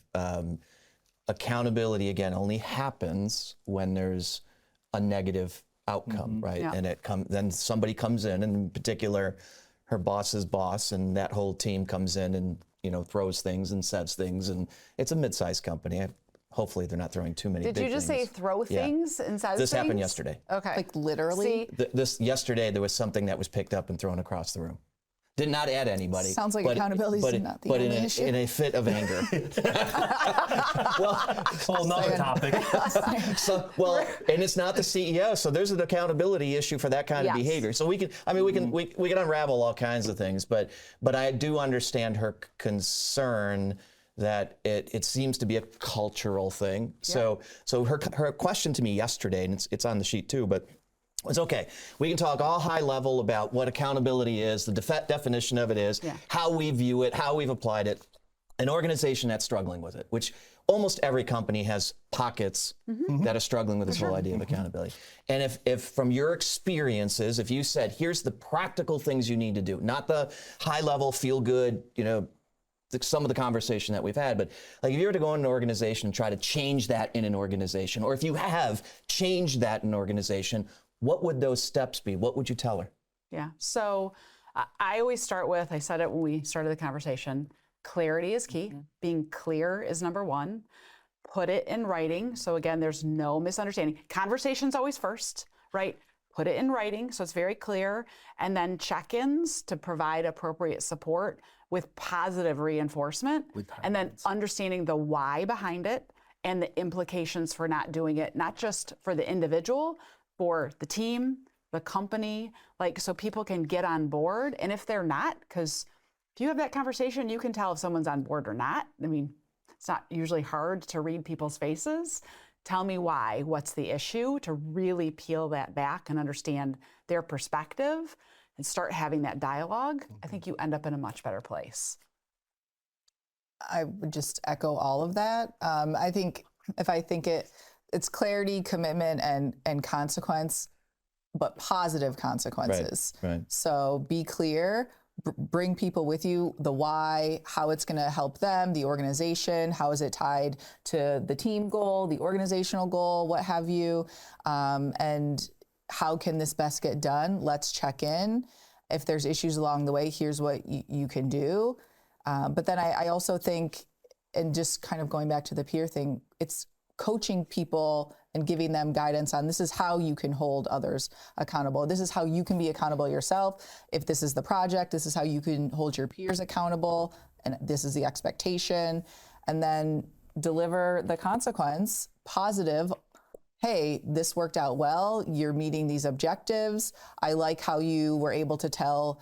accountability, again, only happens when there's a negative outcome, right? Yeah. And then somebody comes in particular, her boss's boss, and that whole team comes in and throws things and says things, and it's a mid-sized company. Hopefully, they're not throwing too many. Did you just say throw things and says This things? happened yesterday. Okay, Like literally? See, Yesterday, there was something that was picked up and thrown across the room. Did not add anybody. Sounds like accountability is not the only issue. In a fit of anger. Well, Whole nother topic. And it's not the CEO, so there's an accountability issue for that kind of behavior. So we can unravel all kinds of things, but I do understand her concern that it seems to be a cultural thing. Yeah. So her question to me yesterday, and it's on the sheet too, but it's okay. We can talk all high level about what accountability is, the definition of it is, how we view it, how we've applied it. An organization that's struggling with it, which almost every company has pockets that are struggling with this whole idea of accountability. And if from your experiences, if you said, here's the practical things you need to do, not the high level, feel good, some of the conversation that we've had, but like if you were to go in an organization and try to change that in an organization, or if you have changed that in an organization, what would those steps be? What would you tell her? Yeah. So I always start with, I said it when we started the conversation, clarity is key. Being clear is number 1. Put it in writing. So again, there's no misunderstanding. Conversation's always first, right? Put it in writing so it's very clear. And then check-ins to provide appropriate support with positive reinforcement. And then understanding the why behind it and the implications for not doing it, not just for the individual, for the team, the company, so people can get on board. And if they're not, because if you have that conversation, you can tell if someone's on board or not. I mean, it's not usually hard to read people's faces. Tell me why, what's the issue, to really peel that back and understand their perspective and start having that dialogue. I think you end up in a much better place. I would just echo all of that. I think it's clarity, commitment, and consequence, but positive consequences. Right. So be clear, bring people with you, the why, how it's going to help them, the organization, how is it tied to the team goal, the organizational goal, what have you, and how can this best get done? Let's check in. If there's issues along the way, here's what you can do. But then I also think, and just kind of going back to the peer thing, it's coaching people and giving them guidance on this is how you can hold others accountable. This is how you can be accountable yourself. If this is the project, this is how you can hold your peers accountable, and this is the expectation. And then deliver the consequence, positive. Hey, this worked out well. You're meeting these objectives. I like how you were able to tell,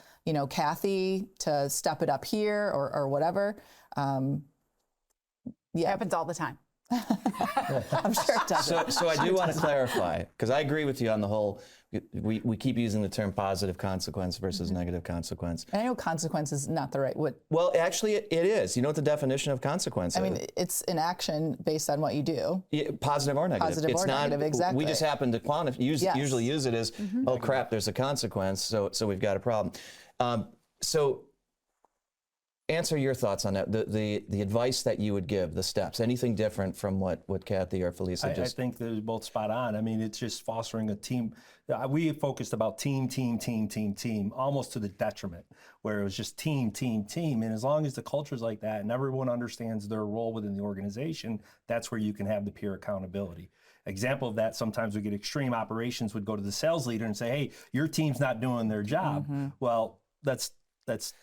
Kathy to step it up here or whatever. It happens all the time. I'm sure it doesn't. So I do want to clarify, because I agree with you on the whole, we keep using the term positive consequence versus negative consequence. And I know consequence is not the right word. Well, actually, it is. You know what the definition of consequence is? I mean, it's an action based on what you do. Yeah, positive or negative. Positive it's or not, negative, exactly. We just happen to Yes. usually use it as, oh crap, there's a consequence, so we've got a problem. So answer your thoughts on that, the advice that you would give, the steps, anything different from what Kathy or Felicia I just... think they're both spot on. I mean, it's just fostering a team. We focused about team, almost to the detriment, where it was just team. And as long as the culture's like that and everyone understands their role within the organization, that's where you can have the peer accountability. Example of that, sometimes we get extreme operations would go to the sales leader and say, hey, your team's not doing their job. Well, let's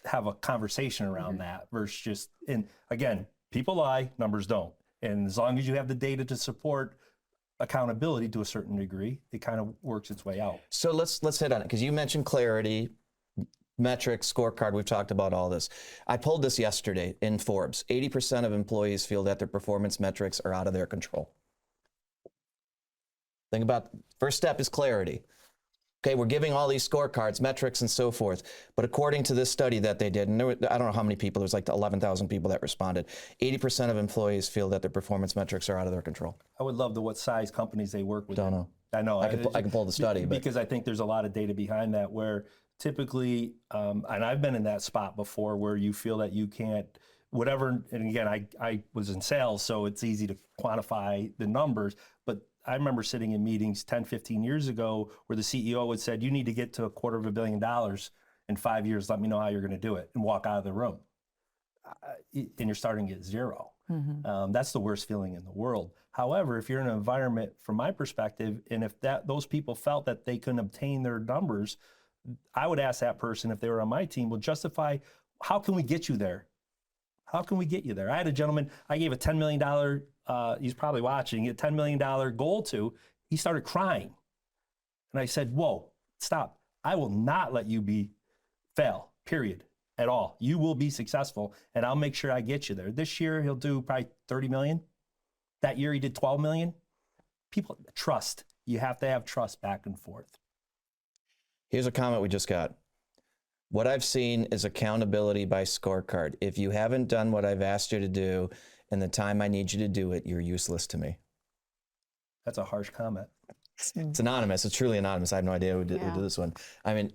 have a conversation around that versus just, and again, people lie, numbers don't. And as long as you have the data to support accountability to a certain degree, it kind of works its way out. So let's hit on it, because you mentioned clarity, metrics, scorecard, we've talked about all this. I pulled this yesterday in Forbes. 80% of employees feel that their performance metrics are out of their control. Think about, first step is clarity. Okay, we're giving all these scorecards, metrics, and so forth. But according to this study that they did, and I don't know how many people, there's like 11,000 people that responded, 80% of employees feel that their performance metrics are out of their control. I would love to what size companies they work with. Don't know. I know. I can pull the study. Because I think there's a lot of data behind that where typically, and I've been in that spot before where you feel that you can't, whatever, and again, I was in sales, so it's easy to quantify the numbers, but I remember sitting in meetings 10, 15 years ago where the CEO would said, you need to get to $250 million in 5 years, let me know how you're going to do it, and walk out of the room. And you're starting at zero. That's the worst feeling in the world. However, if you're in an environment, from my perspective, and if those people felt that they couldn't obtain their numbers, I would ask that person, if they were on my team, well, justify, how can we get you there? How can we get you there? I had a gentleman, I gave a $10 million, he's probably watching, a $10 million goal to, he started crying. And I said, whoa, stop. I will not let you fail, period, at all. You will be successful, and I'll make sure I get you there. This year, he'll do probably 30 million. That year, he did 12 million. People, trust. You have to have trust back and forth. Here's a comment we just got. What I've seen is accountability by scorecard. If you haven't done what I've asked you to do in the time I need you to do it, you're useless to me. That's a harsh comment. It's anonymous. It's truly anonymous. I have no idea who did this one. I mean,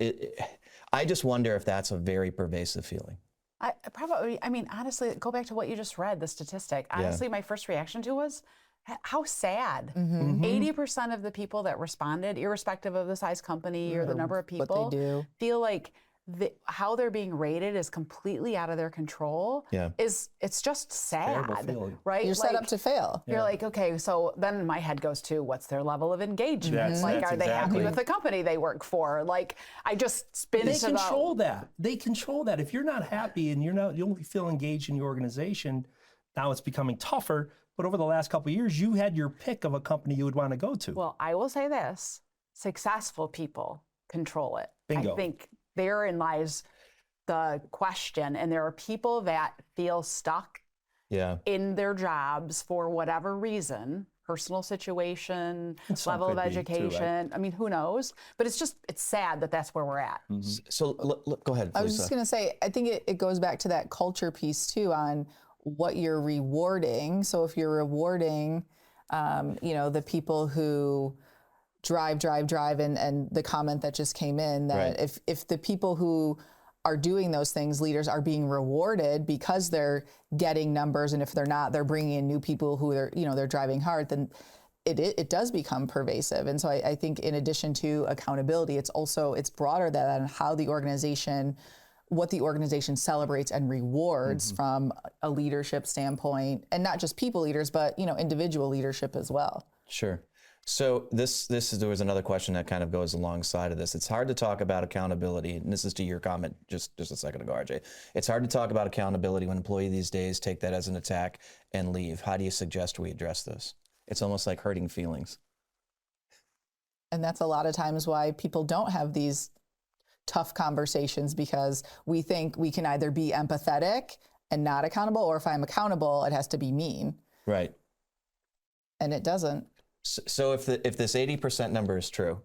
I just wonder if that's a very pervasive feeling. I mean, honestly, go back to what you just read, the statistic. Honestly, my first reaction to was, how sad. 80% of the people that responded, irrespective of the size company or the number of people, what they do, feel like how they're being rated is completely out of their control. It's just sad, right? You're set up to fail. You're like, okay, so then my head goes to, what's their level of engagement? Are they happy with the company they work for? Like, I just spin They control that. They control that. If you're not happy and you don't feel engaged in your organization, now it's becoming tougher. But over the last couple of years, you had your pick of a company you would want to go to. Well, I will say this: successful people control it. Bingo. I think therein lies the question. And there are people that feel stuck in their jobs for whatever reason, personal situation, level of education. I mean, who knows? But it's sad that that's where we're at. So go ahead, Lisa. I was just going to say, I think it goes back to that culture piece too on what you're rewarding. So if you're rewarding, the people who drive, and the comment that just came in that if the people who are doing those things, leaders, are being rewarded because they're getting numbers, and if they're not, they're bringing in new people who are, they're driving hard, then it does become pervasive. And so I think in addition to accountability, it's broader than how the organization, what the organization celebrates and rewards from a leadership standpoint, and not just people leaders, but individual leadership as well. Sure. So there was another question that kind of goes alongside of this. It's hard to talk about accountability, and this is to your comment just a second ago, RJ. It's hard to talk about accountability when employees these days take that as an attack and leave. How do you suggest we address this? It's almost like hurting feelings. And that's a lot of times why people don't have these tough conversations, because we think we can either be empathetic and not accountable, or if I'm accountable, it has to be mean. Right. and it doesn't. So if this 80% number is true,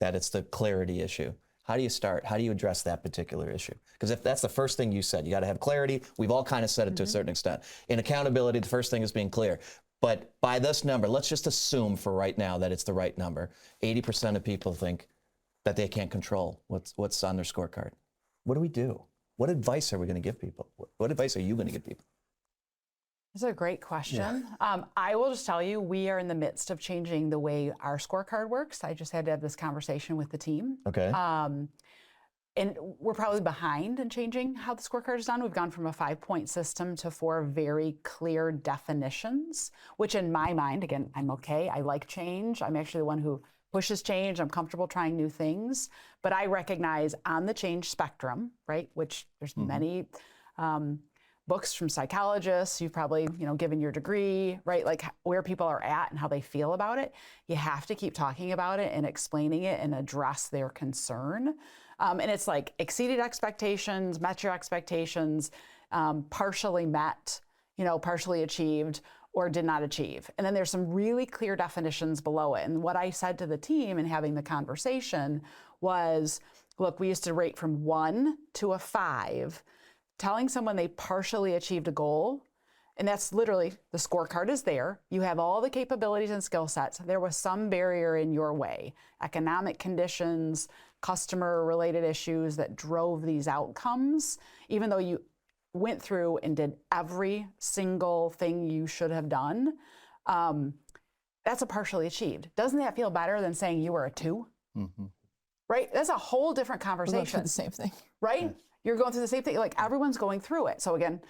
that it's the clarity issue, how do you start? How do you address that particular issue? Because if that's the first thing you said, you got to have clarity. We've all kind of said it to a certain extent. In accountability, the first thing is being clear. But by this number, let's just assume for right now that it's the right number. 80% of people think that they can't control what's on their scorecard. What do we do? What advice are we going to give people? What advice are you going to give people? That's a great question. I will just tell you, we are in the midst of changing the way our scorecard works. I just had to have this conversation with the team. Okay. And we're probably behind in changing how the scorecard is done. We've gone from a 5-point system to 4 very clear definitions, which in my mind, again, I'm okay. I like change. I'm actually the one who pushes change. I'm comfortable trying new things. But I recognize on the change spectrum, right, which there's many books from psychologists, you've probably, given your degree, right? Like where people are at and how they feel about it. You have to keep talking about it and explaining it and address their concern. And it's like exceeded expectations, met your expectations, partially met, partially achieved, or did not achieve. And then there's some really clear definitions below it. And what I said to the team in having the conversation was, look, we used to rate from 1 to a 5. Telling someone they partially achieved a goal, and that's literally the scorecard is there. You have all the capabilities and skill sets. There was some barrier in your way, economic conditions, customer-related issues that drove these outcomes, even though you went through and did every single thing you should have done. That's a partially achieved. Doesn't that feel better than saying you were a 2? Right? That's a whole different conversation. We're going through the same thing. Right? Yeah. You're going through the same thing. Like everyone's going through it. So again,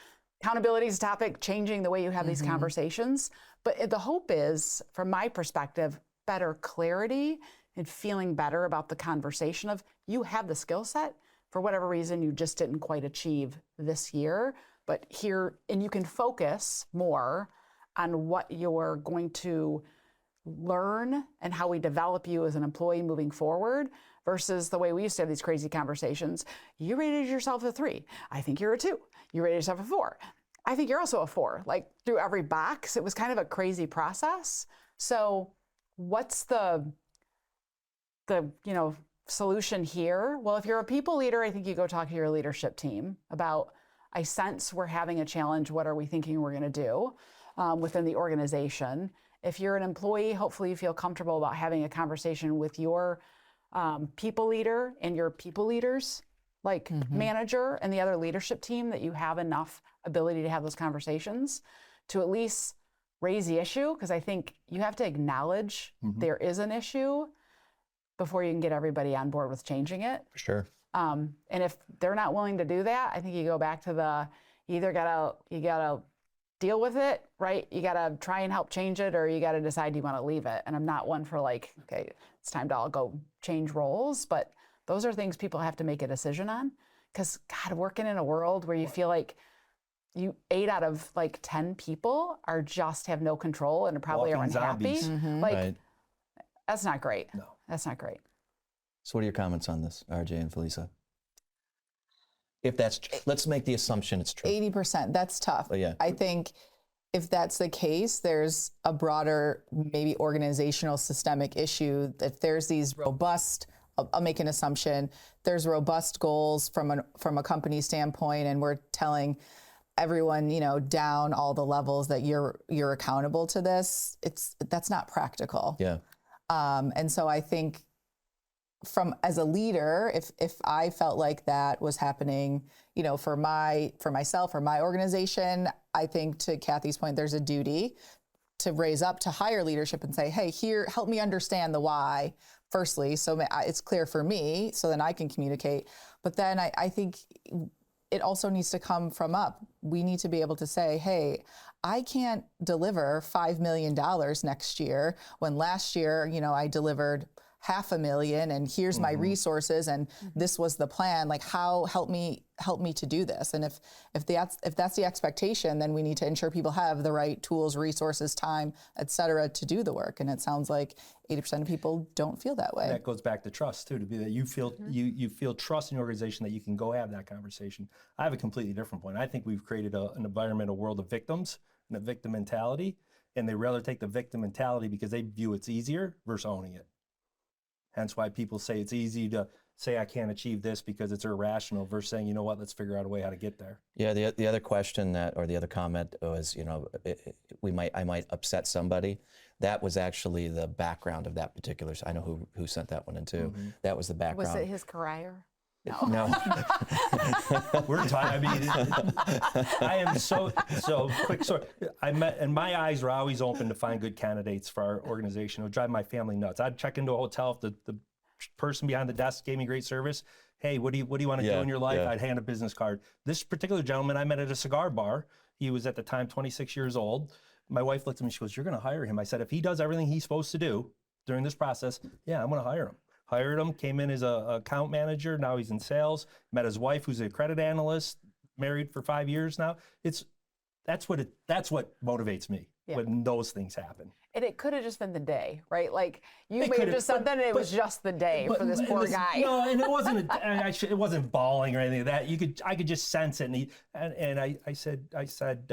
accountability is a topic, changing the way you have these conversations. But the hope is, from my perspective, better clarity and feeling better about the conversation of you have the skill set. For whatever reason, you just didn't quite achieve this year. But here, and you can focus more on what you're going to learn and how we develop you as an employee moving forward versus the way we used to have these crazy conversations. You rated yourself a 3. I think you're a 2. You rated yourself a 4. I think you're also a 4. Like through every box, it was kind of a crazy process. So what's the solution here? Well, if you're a people leader, I think you go talk to your leadership team about, I sense we're having a challenge. What are we thinking we're going to do within the organization? If you're an employee, hopefully you feel comfortable about having a conversation with your people leader and your people leaders, like manager and the other leadership team, that you have enough ability to have those conversations to at least raise the issue. Because I think you have to acknowledge there is an issue before you can get everybody on board with changing it. For sure. And if they're not willing to do that, I think you go back to you gotta deal with it, right? You gotta try and help change it, or you gotta decide you want to leave it. And I'm not one for like, okay, it's time to all go change roles, but those are things people have to make a decision on. Because God, working in a world where you feel like 8 out of like 10 people are just have no control and probably are unhappy. Like, that's not great. No, that's not great. So what are your comments on this, RJ and Felisa? If let's make the assumption it's true. 80%, that's tough. Oh, yeah. I think if that's the case, there's a broader, maybe organizational systemic issue. If there's these robust, I'll make an assumption, there's robust goals from a company standpoint, and we're telling everyone, down all the levels that you're accountable to this. That's not practical. Yeah. And so I think as a leader, if I felt like that was happening, for myself or my organization, I think to Kathy's point, there's a duty to raise up to higher leadership and say, hey, here, help me understand the why, firstly, so it's clear for me, so then I can communicate. But then I think it also needs to come from up. We need to be able to say, hey, I can't deliver $5 million next year when last year, I delivered $500,000 and here's my resources and this was the plan. Like, help me to do this. And if that's the expectation, then we need to ensure people have the right tools, resources, time, et cetera, to do the work. And it sounds like 80% of people don't feel that way. And that goes back to trust too, to be that you feel you feel trust in your organization that you can go have that conversation. I have a completely different point. I think we've created an environment, a world of victims and a victim mentality. and they rather take the victim mentality because they view it's easier versus owning it. Hence why people say it's easy to say I can't achieve this because it's irrational versus saying, you know what, let's figure out a way how to get there. Yeah, the other question or the other comment was, I might upset somebody. That was actually the background of that particular. I know who sent that one in too. Mm-hmm. That was the background. Was it his career? No. We're talking. I mean, I am so quick. So and my eyes were always open to find good candidates for our organization. It would drive my family nuts. I'd check into a hotel if the person behind the desk gave me great service. Hey, what do you want to do in your life? Yeah. I'd hand a business card. This particular gentleman I met at a cigar bar. He was at the time 26 years old. My wife looked at me. She goes, "You're going to hire him." I said, "If he does everything he's supposed to do during this process, yeah, I'm going to hire him." Hired him, came in as a account manager. Now he's in sales. Met his wife, who's a credit analyst, married for 5 years now. That's what motivates me when those things happen. And it could have just been the day, right? Like you It may have could've, just said that, and it was just the day for this poor guy. No, and it wasn't. It wasn't bawling or anything like that. I could just sense it, and I said,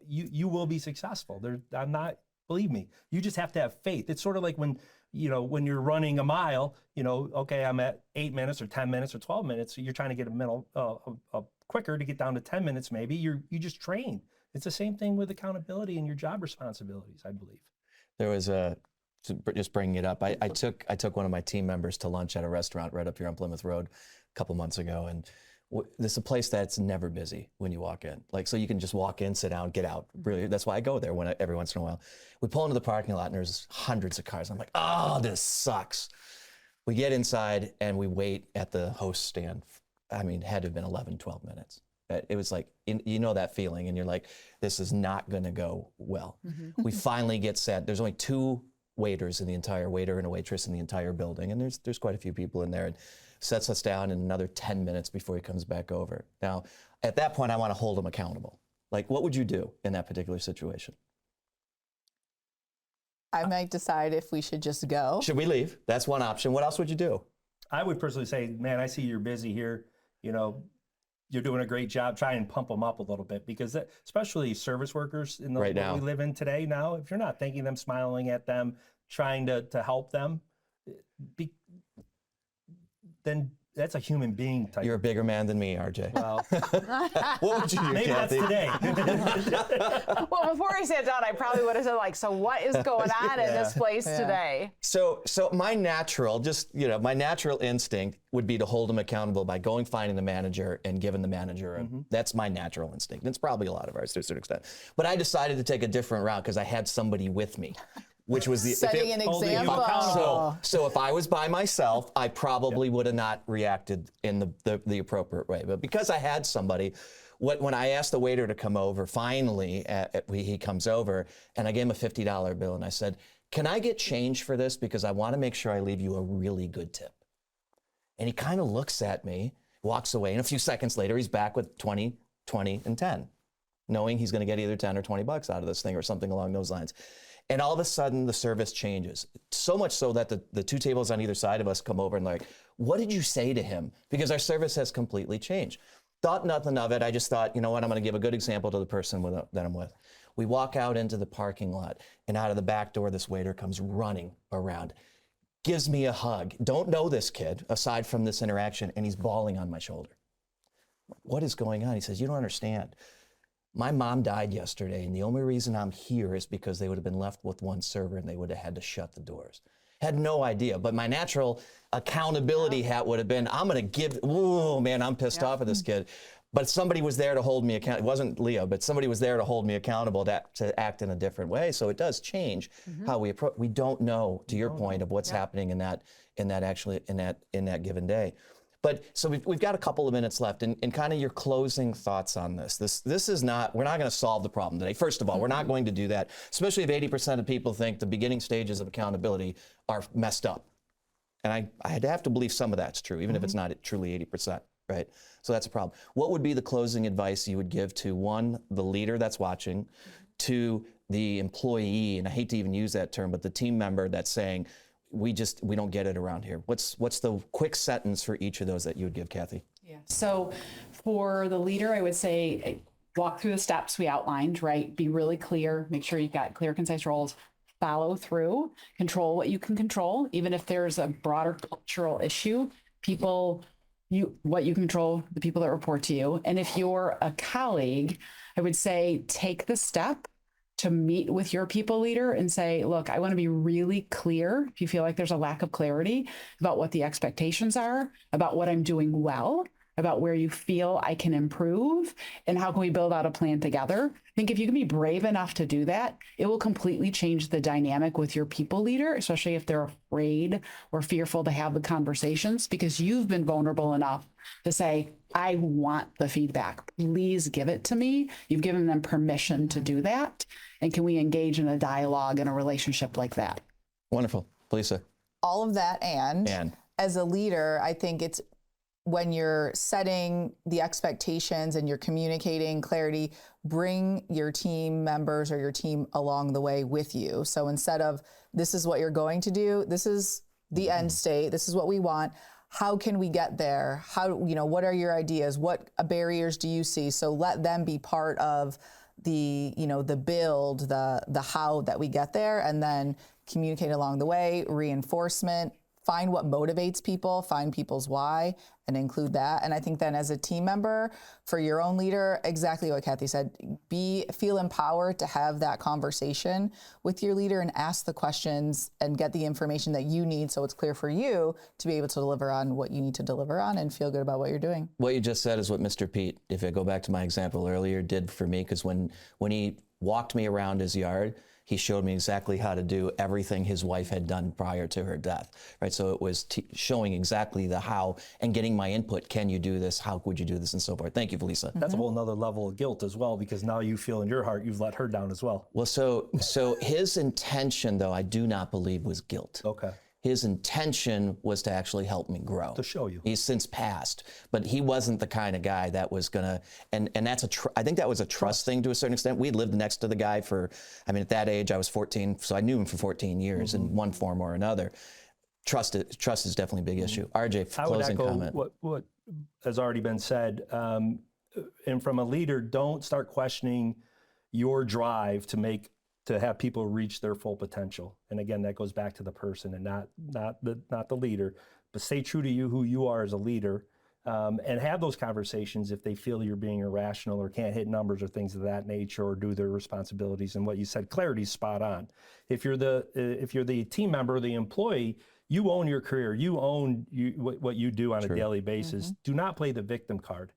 you will be successful. I'm not. Believe me, you just have to have faith. It's sort of like when you're running a mile, okay, I'm at 8 minutes or 10 minutes or 12 minutes. So you're trying to get quicker to get down to 10 minutes. Maybe you just train. It's the same thing with accountability and your job responsibilities, I believe. There was just bringing it up. I took one of my team members to lunch at a restaurant right up here on Plymouth Road a couple months ago, and this is a place that's never busy when you walk in. Like, so you can just walk in, sit down, get out. Really, that's why I go there every once in a while. We pull into the parking lot and there's hundreds of cars. I'm like, oh, this sucks. We get inside and we wait at the host stand. I mean, had to have been 11, 12 minutes. It was like, that feeling, and you're like, this is not gonna go well. Mm-hmm. We finally get set. There's only two waiter and a waitress in the entire building, and there's quite a few people in there. And sets us down in another 10 minutes before he comes back over. Now, at that point, I want to hold him accountable. Like, what would you do in that particular situation? I might decide if we should just go. Should we leave? That's one option. What else would you do? I would personally say, man, I see you're busy here. You're doing a great job. Try and pump them up a little bit, because especially service workers in the world we live in today now, if you're not thanking them, smiling at them, trying to help them, then that's a human being type. You're a bigger man than me, RJ. Well, what would you do, maybe Kathy? that's today. Well, before he sat down, I probably would have said, like, so what is going on in this place today? So my natural instinct would be to hold him accountable by finding the manager and giving the manager that's my natural instinct. It's probably a lot of ours to a certain extent. But I decided to take a different route because I had somebody with me. Which was setting an example. So if I was by myself, I probably would have not reacted in the appropriate way. But because I had somebody, when I asked the waiter to come over, finally he comes over, and I gave him a $50 bill, and I said, "Can I get change for this? Because I want to make sure I leave you a really good tip." And he kind of looks at me, walks away, and a few seconds later, he's back with 20, 20, and 10, knowing he's going to get either 10 or 20 bucks out of this thing or something along those lines. And all of a sudden, the service changes. So much so that the two tables on either side of us come over and like, "What did you say to him?" Because our service has completely changed. Thought nothing of it. I just thought, you know what, I'm going to give a good example to the person that I'm with. We walk out into the parking lot, and out of the back door, this waiter comes running around, gives me a hug. Don't know this kid, aside from this interaction, and he's bawling on my shoulder. What is going on? He says, "You don't understand. My mom died yesterday, and the only reason I'm here is because they would have been left with one server and they would have had to shut the doors." Had no idea, but my natural accountability hat would have been, I'm going to I'm pissed off at this kid. But somebody was there to hold me accountable. It wasn't Leo, but somebody was there to hold me accountable to act in a different way. So it does change how we approach. We don't know, to your point, of what's happening in that given day. But so we've got a couple of minutes left, and kind of your closing thoughts on this. This is not, we're not going to solve the problem today. First of all, we're not going to do that, especially if 80% of people think the beginning stages of accountability are messed up. And I'd have to believe some of that's true, even if it's not truly 80%, right? So that's a problem. What would be the closing advice you would give to, one, the leader that's watching, to the employee, and I hate to even use that term, but the team member that's saying, we don't get it around here. What's the quick sentence for each of those that you would give, Kathy? Yeah. So for the leader, I would say walk through the steps we outlined, right? Be really clear, make sure you've got clear, concise roles, follow through, control what you can control. Even if there's a broader cultural issue, what you control, the people that report to you. And if you're a colleague, I would say take the step to meet with your people leader and say, look, I want to be really clear. If you feel like there's a lack of clarity about what the expectations are, about what I'm doing well, about where you feel I can improve, and how can we build out a plan together. I think if you can be brave enough to do that, it will completely change the dynamic with your people leader, especially if they're afraid or fearful to have the conversations, because you've been vulnerable enough to say, I want the feedback. Please give it to me. You've given them permission to do that. And can we engage in a dialogue and a relationship like that? Wonderful. Lisa. All of that, and as a leader, I think it's when you're setting the expectations and you're communicating clarity, bring your team members or your team along the way with you. So instead of, this is what you're going to do, this is the end state, this is what we want, how can we get there? What are your ideas? What barriers do you see? So let them be part of the build, the how that we get there, and then communicate along the way, reinforcement, find what motivates people, find people's why, and include that. And I think then as a team member, for your own leader, exactly what Kathy said, feel empowered to have that conversation with your leader and ask the questions and get the information that you need so it's clear for you to be able to deliver on what you need to deliver on and feel good about what you're doing. What you just said is what Mr. Pete, if I go back to my example earlier, did for me, because when he walked me around his yard, he showed me exactly how to do everything his wife had done prior to her death, right? So it was showing exactly the how and getting my input. Can you do this? How would you do this? And so forth. Thank you, Felisa. That's a whole nother level of guilt as well, because now you feel in your heart you've let her down as well. Well, so his intention, though, I do not believe was guilt. Okay. His intention was to actually help me grow. To show you. He's since passed, but he wasn't the kind of guy that was gonna, and that's I think that was a trust thing to a certain extent. We lived next to the guy at that age, I was 14, so I knew him for 14 years in one form or another. Trust is definitely a big issue. RJ, closing comment. I would echo what has already been said. And from a leader, don't start questioning your drive to have people reach their full potential. And again, that goes back to the person and not the leader, but stay true to you, who you are as a leader, and have those conversations if they feel you're being irrational or can't hit numbers or things of that nature or do their responsibilities. And what you said, clarity's spot on. If you're the team member, the employee, you own your career, you own what you do on a daily basis. Do not play the victim card,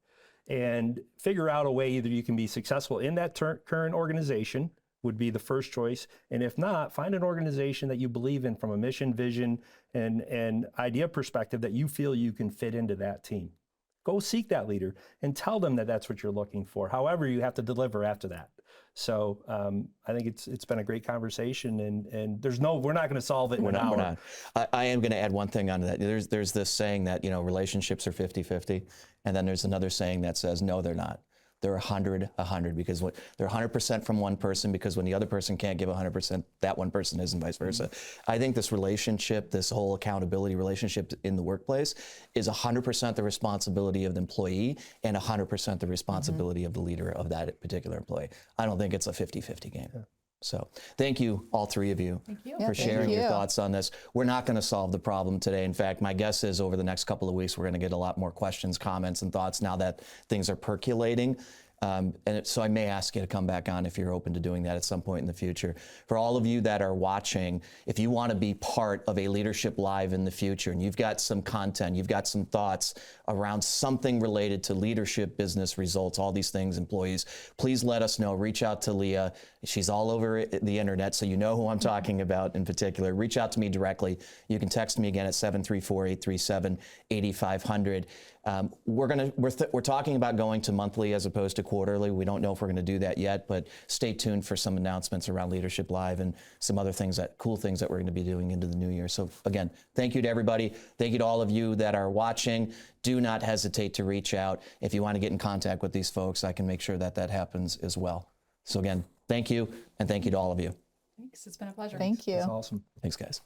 and figure out a way either you can be successful in that current organization, would be the first choice. And if not, find an organization that you believe in from a mission, vision, and idea perspective that you feel you can fit into that team. Go seek that leader and tell them that that's what you're looking for. However, you have to deliver after that. So I think it's been a great conversation, and we're not going to solve it in an hour. We're not. I am going to add one thing on that. There's this saying that relationships are 50-50, and then there's another saying that says no, they're not. They're 100, because they're 100% from one person, because when the other person can't give 100%, that one person is, and vice versa. I think this relationship, this whole accountability relationship in the workplace is 100% the responsibility of the employee and 100% the responsibility of the leader of that particular employee. I don't think it's a 50-50 game. Yeah. So thank you, all three of you, for sharing your thoughts on this. We're not going to solve the problem today. In fact, my guess is over the next couple of weeks, we're going to get a lot more questions, comments, and thoughts now that things are percolating. So I may ask you to come back on if you're open to doing that at some point in the future. For all of you that are watching, if you want to be part of a Leadership Live in the future, and you've got some content, you've got some thoughts around something related to leadership, business results, all these things, employees, please let us know. Reach out to Leah. She's all over the internet, so you know who I'm talking about in particular. Reach out to me directly. You can text me again at 734-837-8500. We're talking about going to monthly as opposed to quarterly. We don't know if we're going to do that yet, but stay tuned for some announcements around Leadership Live and some other things, cool things that we're going to be doing into the new year. So again, thank you to everybody. Thank you to all of you that are watching. Do not hesitate to reach out. If you want to get in contact with these folks, I can make sure that happens as well. So again, thank you, and thank you to all of you. Thanks. It's been a pleasure. Thank you. That's awesome. Thanks, guys.